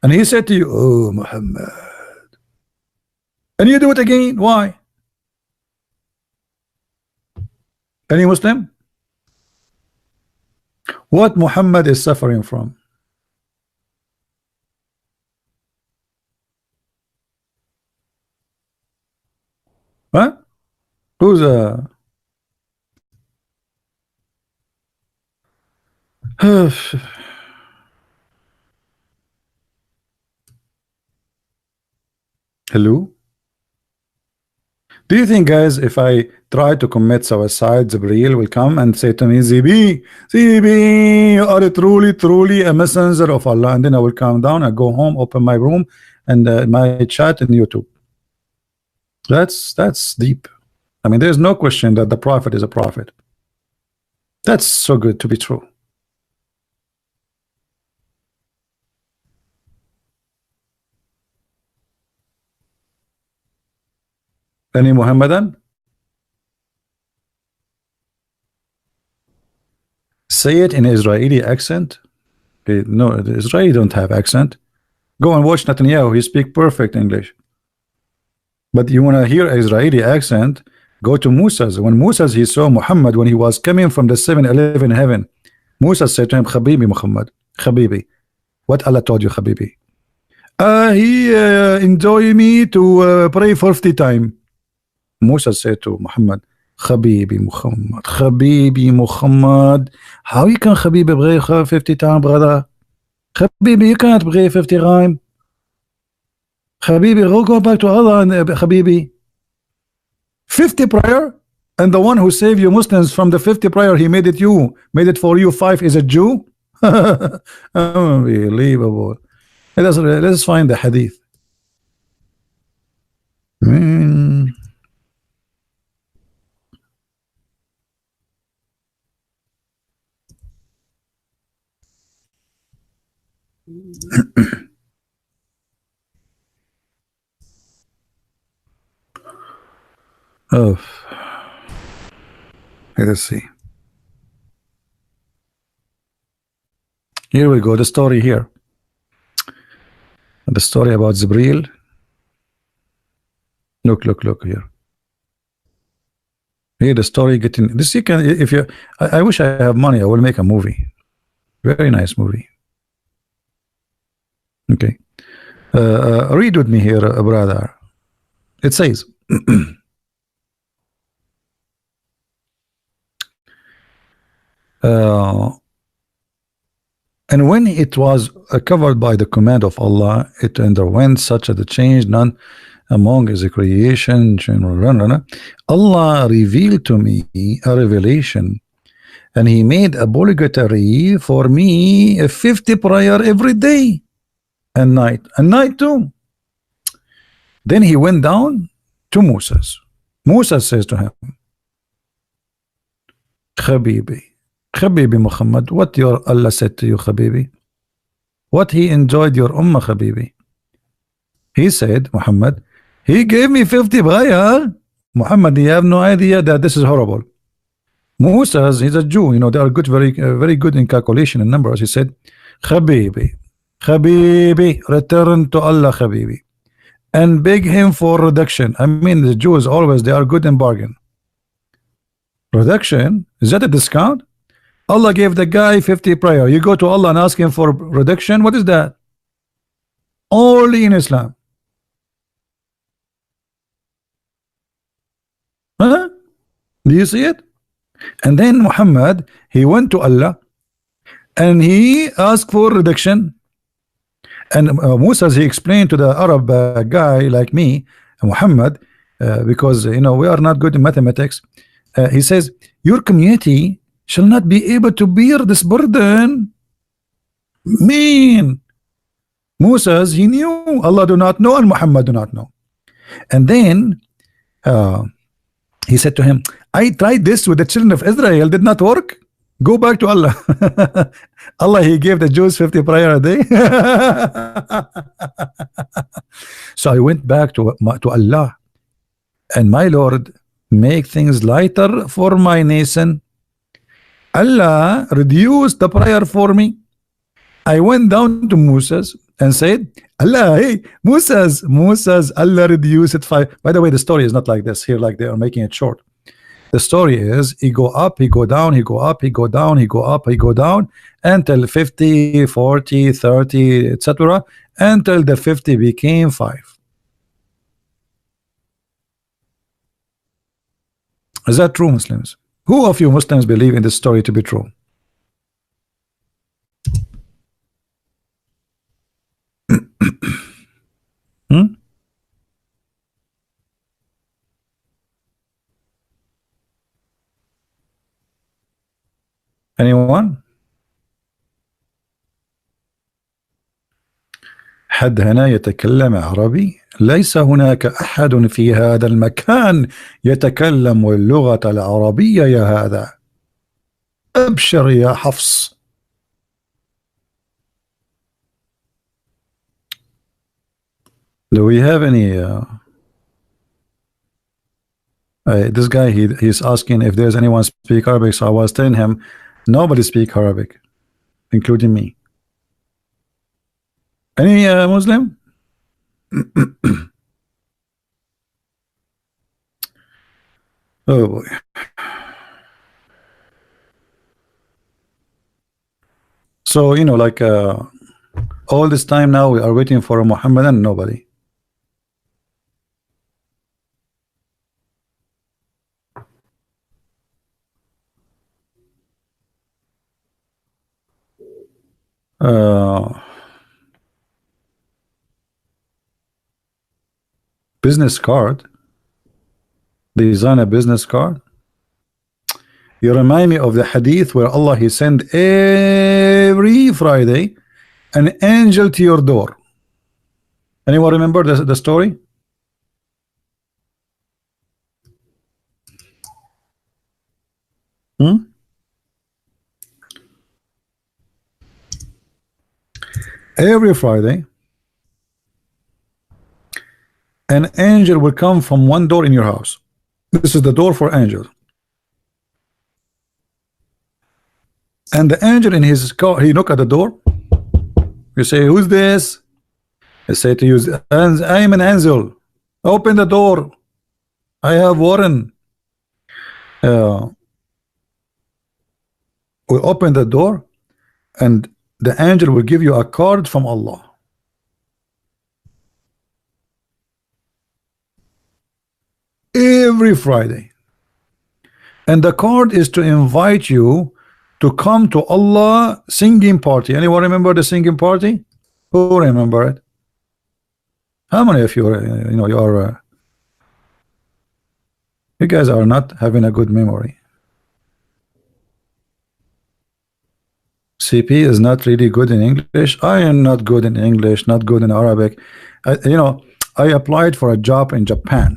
and he said to you, "Oh Muhammad," and you do it again. Why? Any Muslim? What Muhammad is suffering from? Huh? Who's hello? Do you think, guys, if I try to commit suicide, Jibreel will come and say to me, Zibi, you are truly a messenger of Allah, and then I will calm down, I go home, open my room and my chat in YouTube. That's deep. I mean, there's no question that the prophet is a prophet. That's so good to be true. Any Muhammadan? Say it in Israeli accent. No, the Israeli don't have accent. Go and watch Netanyahu. He speak perfect English. But you want to hear Israeli accent, go to Musa's. When Musa's, he saw Muhammad when he was coming from the 7-Eleven heaven. Musa said to him, Habibi Muhammad, Habibi. What Allah told you, Habibi? He enjoy me to pray 50 times. Musa said to Muhammad, Habibi Muhammad, how you can Habibi pray 50 times, brother? Habibi, you can't pray 50 times. Habibi, go back to Allah and Habibi. 50 prayer, and the one who saved you Muslims from the 50 prayer, he made it for you 5 is a Jew? Unbelievable. Let's find the hadith. Oh, let us see. Here we go. The story here. The story about Zibril. Look here. Here the story getting this. You can, if you. I wish I have money. I will make a movie. Very nice movie. Okay. Read with me here, brother. It says. And when it was covered by the command of Allah, it underwent such a change, none among his creation. Allah revealed to me a revelation, and He made obligatory for me a 50 prayer every day and night too. Then He went down to Moses. Moses says to him, Habibi Muhammad, what your Allah said to you, Habibi? What He enjoyed your Ummah, Habibi? He said, Muhammad, He gave me 50 prayer. Muhammad, you have no idea that this is horrible. Moses, he's a Jew, you know, they are good, very good in calculation and numbers. He said, Habibi, return to Allah, Habibi, and beg Him for reduction. I mean, the Jews always, they are good in bargain. Reduction? Is that a discount? Allah gave the guy 50 prayer. You go to Allah and ask Him for reduction. What is that? Only in Islam. Huh? Do you see it? And then Muhammad, he went to Allah and he asked for reduction. And Musa, he explained to the Arab guy like me, Muhammad, because you know we are not good in mathematics. He says, your community shall not be able to bear this burden. Mean Moses, he knew Allah do not know and Muhammad do not know. And then he said to him, I tried this with the children of Israel, did not work. Go back to Allah. Allah, He gave the Jews 50 prayer a day. So I went back to Allah, and my Lord, make things lighter for my nation. Allah reduced the prayer for me. I went down to Moses and said, Allah, hey, Moses, Allah reduced it 5. By the way, the story is not like this here, like they are making it short. The story is he go up, he go down, he go up, he go down, he go up, he go down until 50, 40, 30, etc. until the 50 became 5. Is that true, Muslims? Who of you Muslims believe in this story to be true? Anyone؟ حد هنا يتكلم عربي؟ ليس هناك أحد في هذا المكان يتكلم اللغة العربية يا هذا. أبشر يا حفص. Do we have any this guy, he's asking if there's anyone speak Arabic, so I was telling him nobody speak Arabic, including me. Any Muslim? Oh boy. So you know, like all this time now we are waiting for a Muhammadan, nobody. Business card. Design a business card. You remind me of the hadith where Allah, He sent every Friday an angel to your door. Anyone remember the story? Every Friday, an angel will come from one door in your house. This is the door for angels. And the angel in his car, he knock at the door. You say, who's this? I say to you, I am an angel. Open the door. I have Warren. We'll open the door, and the angel will give you a card from Allah. Every Friday. And the card is to invite you to come to Allah singing party. Anyone remember the singing party? Who remember it? How many of you, you guys are not having a good memory. CP is not really good in English. I am not good in English, not good in Arabic. I applied for a job in Japan,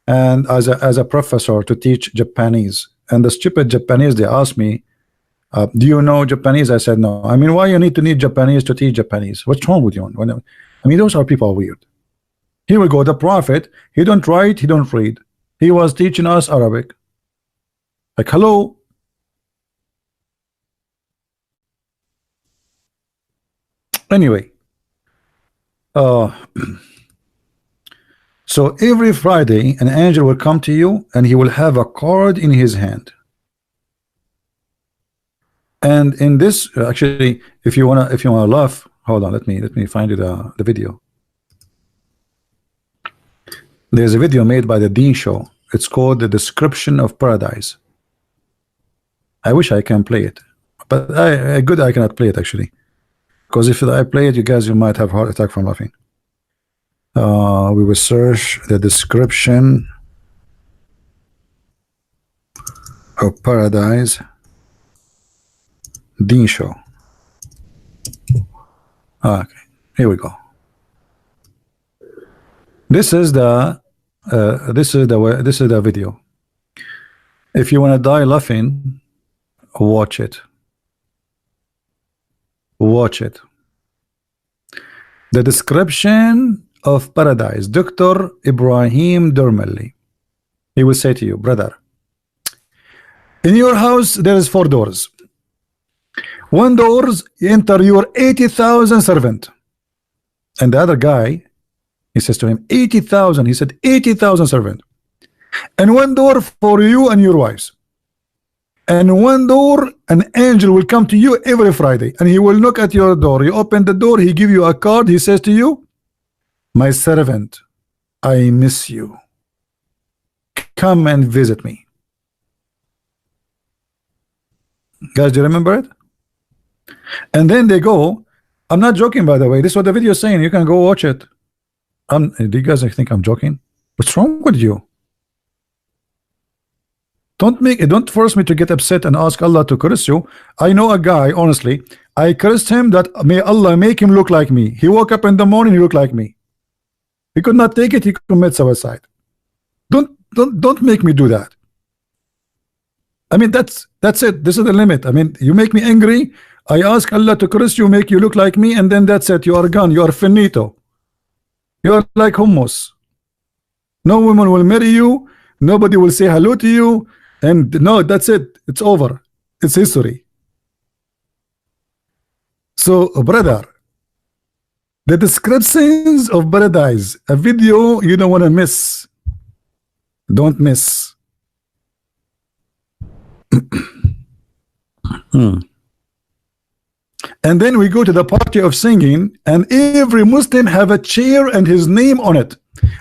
and as a professor to teach Japanese. And the stupid Japanese, they asked me, do you know Japanese? I said no. I mean, why you need to need Japanese to teach Japanese? What's wrong with you? I mean, those are people weird. Here we go, the prophet, he don't write, he don't read. He was teaching us Arabic. Like, hello. Anyway, so every Friday an angel will come to you, and he will have a card in his hand. And in this, actually, if you wanna laugh, hold on, let me find you the video. There's a video made by the Dean Show. It's called The Description of Paradise. I wish I can play it, but I cannot play it actually, because if I play it, you might have heart attack from laughing. We will search the description of paradise. Dean Show. Okay, here we go. This is the video. If you want to die laughing, watch it. Watch it. The description of paradise. Dr. Ibrahim Durmali. He will say to you, brother, in your house there is 4 doors. One doors enter your 80,000 servant, and the other guy, he says to him 80,000. He said 80,000 servant, and one door for you and your wives, and one door an angel will come to you every Friday, and he will knock at your door. You open the door, he give you a card. He says to you, my servant, I miss you. Come and visit me. Guys, do you remember it? And then they go, I'm not joking, by the way, this is what the video is saying. You can go watch it. Do you guys think I'm joking? What's wrong with you? Don't force me to get upset and ask Allah to curse you. I know a guy, honestly, I cursed him that may Allah make him look like me. He woke up in the morning, he looked like me. He could not take it, he commit suicide. Don't make me do that. I mean, that's it. This is the limit. I mean, you make me angry, I ask Allah to curse you, make you look like me, and then that's it. You are gone. You are finito. You are like hummus. No woman will marry you. Nobody will say hello to you. And no, that's it. It's over. It's history. So, brother, the descriptions of paradise, a video you don't want to miss. Don't miss. And then we go to the party of singing, and every Muslim have a chair and his name on it.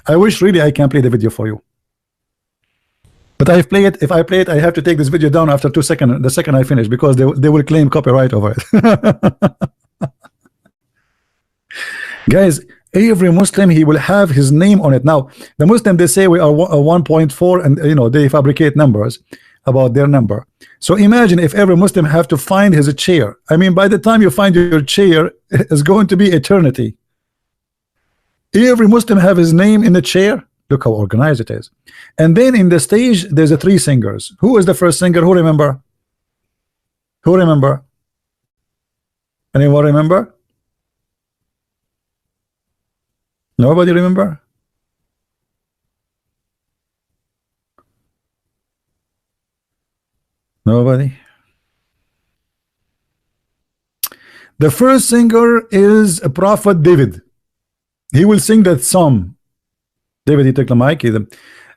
I wish really I can play the video for you, but I play it. If I play it, I have to take this video down after 2 seconds. The second I finish, because they will claim copyright over it. Guys, every Muslim, he will have his name on it. Now the Muslim, they say we are 1.4, and they fabricate numbers about their number. So imagine if every Muslim have to find his chair. I mean, by the time you find your chair, it's going to be eternity. Every Muslim have his name in the chair. Look how organized it is. And then in the stage, there's 3 singers. Who is the first singer? Who remember? Who remember? Anyone remember? Nobody remember? Nobody. The first singer is a prophet David. He will sing that psalm. David, he take the mic.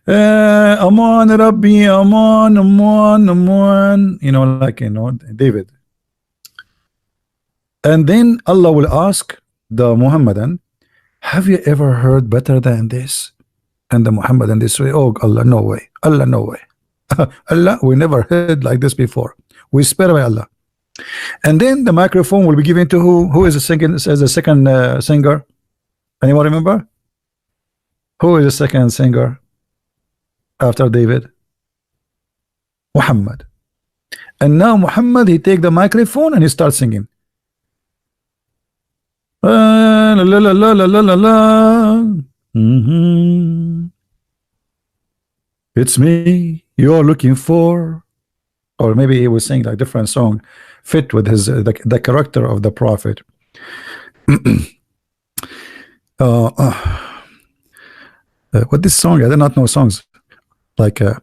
Aman Rabbi, Aman, Aman, Aman. You know, like, you know, David. And then Allah will ask the Muhammadan, have you ever heard better than this? And the Muhammadan this way, oh Allah, no way. Allah, no way. Allah, we never heard like this before. We swear by Allah. And then the microphone will be given to who? Who is the second, as the second singer? Anyone remember? Who is the second singer after David? Muhammad. And now Muhammad, he take the microphone and he starts singing. La, la, la, la, la, la, la. It's me you're looking for. Or maybe he was saying like different song fit with his the character of the prophet. What this song? I do not know songs like a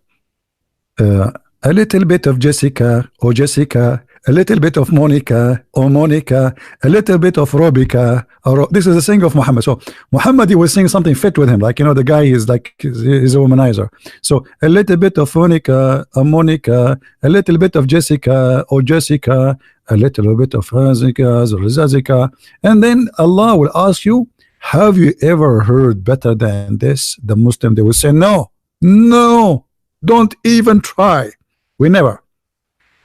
little bit of Jessica, oh Jessica, a little bit of Monica, oh Monica, a little bit of Robica. This is a singer of Muhammad. So Muhammad, he was saying something fit with him, like, you know, the guy is like, he's a womanizer. So a little bit of Monica, a Monica, a little bit of Jessica, oh Jessica, a little bit of Zazika. And then Allah will ask you, have you ever heard better than this? The Muslim, they will say, no, no, don't even try. We never.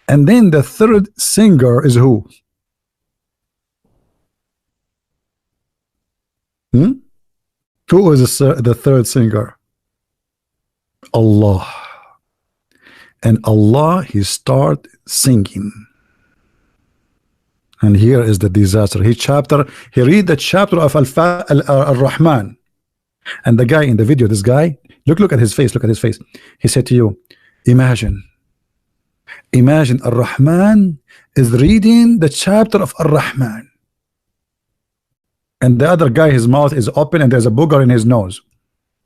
And then the third singer is who? Who is the third singer? Allah. And Allah, he start singing. And here is the disaster. He read the chapter of Al-Rahman. And the guy in the video, this guy, look at his face, look at his face. He said to you, imagine Ar-Rahman is reading the chapter of Ar-Rahman, and the other guy, his mouth is open and there's a booger in his nose.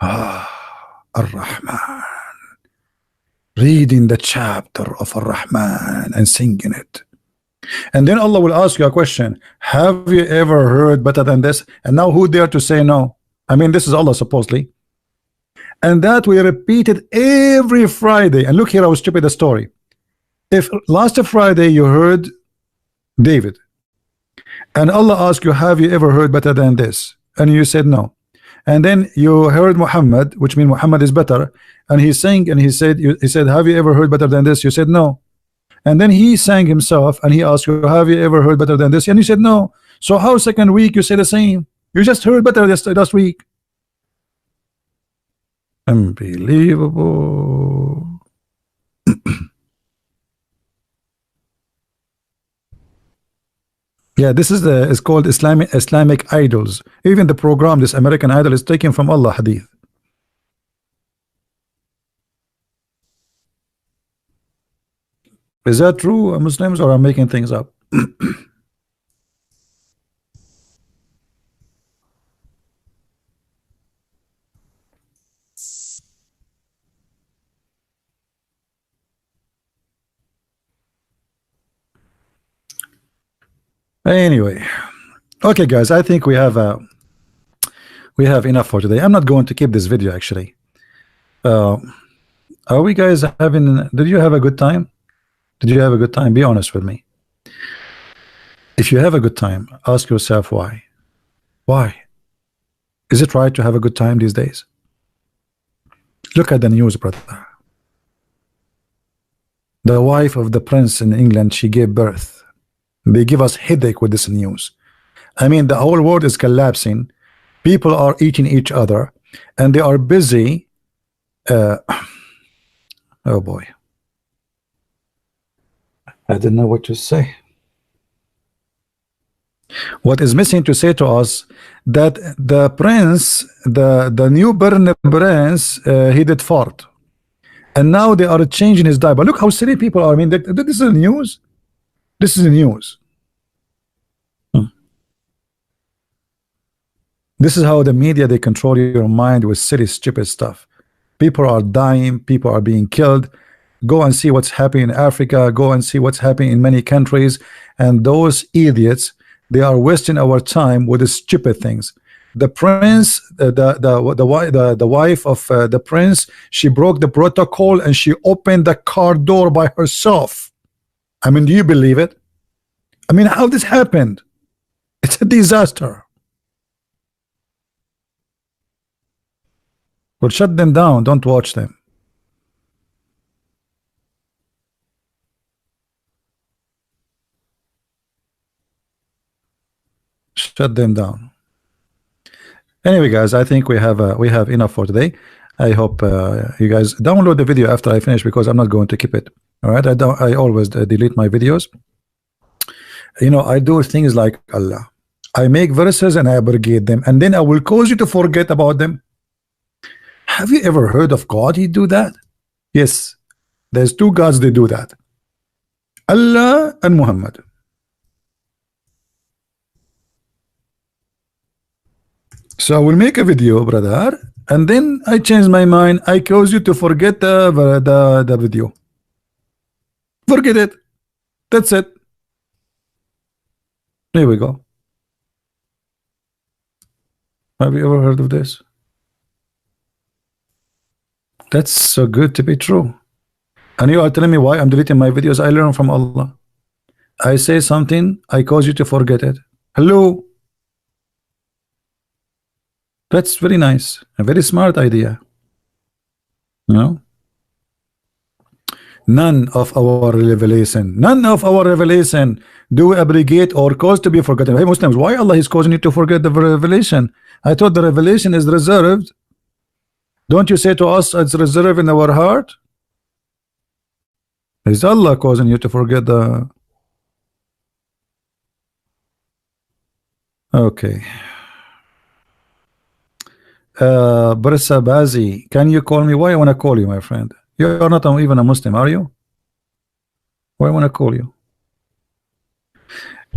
Ar-Rahman reading the chapter of Ar-Rahman and singing it. And then Allah will ask you a question, have you ever heard better than this? And now who dare to say no? I mean, this is Allah supposedly. And that we repeated every Friday. And look here how stupid the story. If last Friday you heard David, and Allah asked you, have you ever heard better than this? And you said no. And then you heard Muhammad, which means Muhammad is better, and he sang and he said, have you ever heard better than this? You said no. And then he sang himself and he asked you, have you ever heard better than this? And you said no. So how second week you say the same? You just heard better last week. Unbelievable. Yeah, this is it's called Islamic idols. Even the program, this American Idol, is taken from Allah hadith. Is that true, Muslims, or I'm making things up? Anyway, okay, guys, I think we have enough for today. I'm not going to keep this video actually. Are we guys having? Did you have a good time? Did you have a good time? Be honest with me. If you have a good time, ask yourself why. Why? Is it right to have a good time these days? Look at the news, brother. The wife of the prince in England, she gave birth. They give us headache with this news. I mean, the whole world is collapsing. People are eating each other, and they are busy. Oh boy, I don't know what to say. What is missing to say to us that the prince, the newborn prince, he did fart, and now they are changing his diaper. Look how silly people are. I mean, this is the news. This is the news. This is how the media, they control your mind with silly, stupid stuff. People are dying, people are being killed. Go and see what's happening in Africa, go and see what's happening in many countries, and those idiots, they are wasting our time with the stupid things. The prince, the wife of the prince, she broke the protocol and she opened the car door by herself. I mean, do you believe it? I mean, how this happened? It's a disaster. Well, shut them down, don't watch them. Shut them down. Anyway, guys, I think we have enough for today. I hope you guys download the video after I finish, because I'm not going to keep it. All right, I always delete my videos. You know, I do things like Allah. I make verses and I abrogate them, and then I will cause you to forget about them. Have you ever heard of God? He do that? Yes, there's two gods. They do that: Allah and Muhammad. So I will make a video, brother, and then I change my mind. I cause you to forget the video. Forget it. That's it. There we go. Have you ever heard of this? That's so good to be true. And you are telling me why I'm deleting my videos? I learn from Allah. I say something, I cause you to forget it. Hello. That's very nice. A very smart idea. You know? None of our revelation do we abrogate or cause to be forgotten. Hey Muslims, why Allah is causing you to forget the revelation? I thought the revelation is reserved. Don't you say to us it's reserved in our heart? Is Allah causing you to forget the... Okay. Barissa Bazi, can you call me? Why I want to call you, my friend? You're not even a Muslim, are you? Why I want to call you?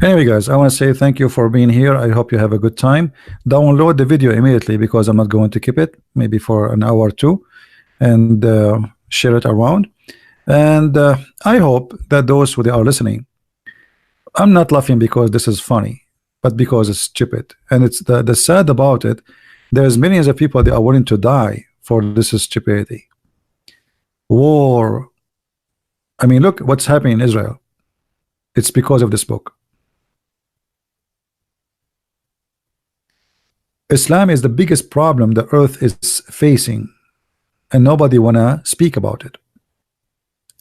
Anyway, guys, I want to say thank you for being here. I hope you have a good time. Download the video immediately, because I'm not going to keep it, maybe for an hour or two, and share it around. And I hope that those who are listening, I'm not laughing because this is funny, but because it's stupid. And it's the sad about it, there's millions of people that are willing to die for this stupidity. War. I mean, look what's happening in Israel. It's because of this book. Islam is the biggest problem the earth is facing, and nobody wanna speak about it.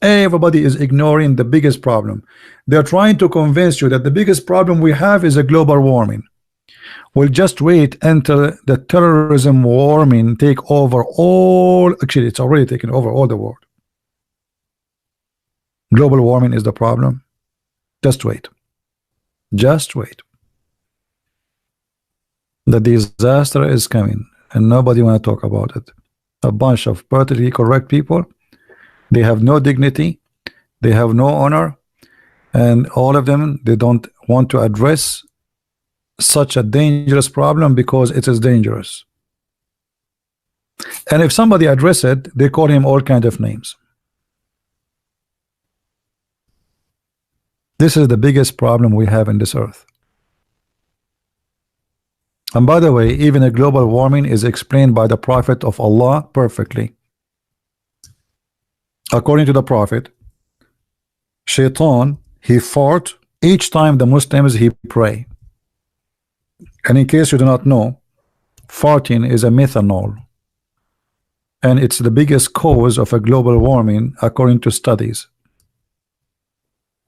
Everybody is ignoring the biggest problem. They're trying to convince you that the biggest problem we have is a global warming. We'll just wait until the terrorism warming take over all. Actually, it's already taken over all the world. Global warming is the problem. Just wait. Just wait. The disaster is coming, and nobody want to talk about it. A bunch of politically correct people. They have no dignity. They have no honor, and all of them, they don't want to address such a dangerous problem because it is dangerous. And if somebody address it, they call him all kind of names. This is the biggest problem we have in this earth. And by the way, even a global warming is explained by the Prophet of Allah perfectly. According to the Prophet, Shaitan, he fought each time the Muslims he pray. And in case you do not know, farting is a methanol, and it's the biggest cause of a global warming according to studies.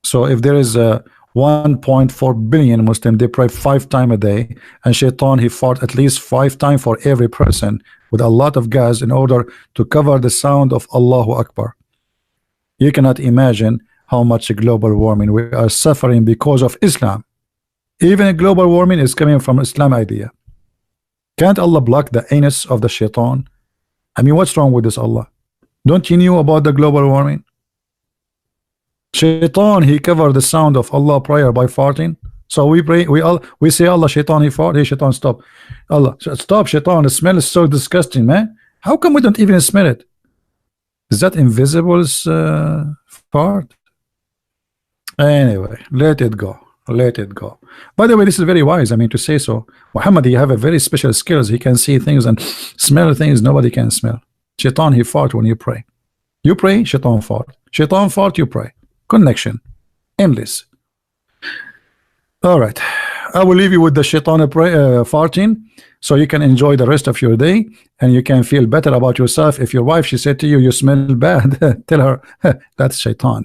So if there is a 1.4 billion Muslim, they pray 5 times a day, and Shaitan, he fought at least 5 times for every person with a lot of gas in order to cover the sound of Allahu Akbar. You cannot imagine how much global warming we are suffering because of Islam. Even global warming is coming from Islam idea. Can't Allah block the anus of the Shaitan? I mean, what's wrong with this, Allah? Don't you know about the global warming? Shaitan, he covered the sound of Allah prayer by farting. So we pray, we say Allah, shaitan, he fart. Hey, shaitan, stop. Allah, stop, shaitan. The smell is so disgusting, man. How come we don't even smell it? Is that invisible's fart? Anyway, let it go. Let it go. By the way, this is very wise. I mean, to say so. Muhammad, he have a very special skills. He can see things and smell things nobody can smell. Shaitan, he fart when you pray. You pray, shaitan fart. Shaitan fart, you pray. Connection. Endless. All right. I will leave you with the shaitan farting, so you can enjoy the rest of your day and you can feel better about yourself. If your wife, she said to you, you smell bad, tell her, that's shaitan.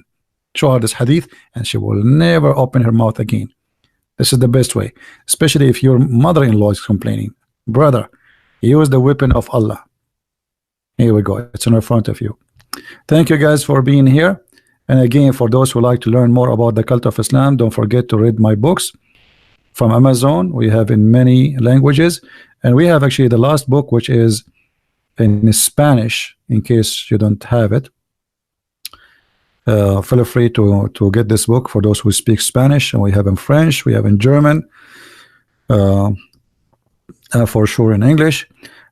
Show her this hadith and she will never open her mouth again. This is the best way, especially if your mother-in-law is complaining. Brother, use the weapon of Allah. Here we go. It's in front of you. Thank you guys for being here. And again, for those who like to learn more about the cult of Islam, don't forget to read my books from Amazon. We have in many languages, and we have actually the last book, which is in Spanish, in case you don't have it. Feel free to get this book for those who speak Spanish, and we have in French, we have in German, for sure in English,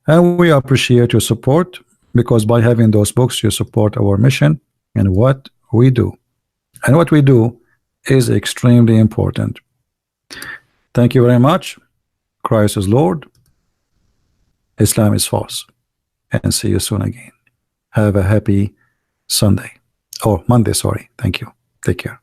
and we appreciate your support, because by having those books you support our mission and what we do, and what we do is extremely important. Thank you very much. Christ is Lord, Islam is false, and see you soon again. Have a happy Sunday. Oh, Monday, sorry. Thank you. Take care.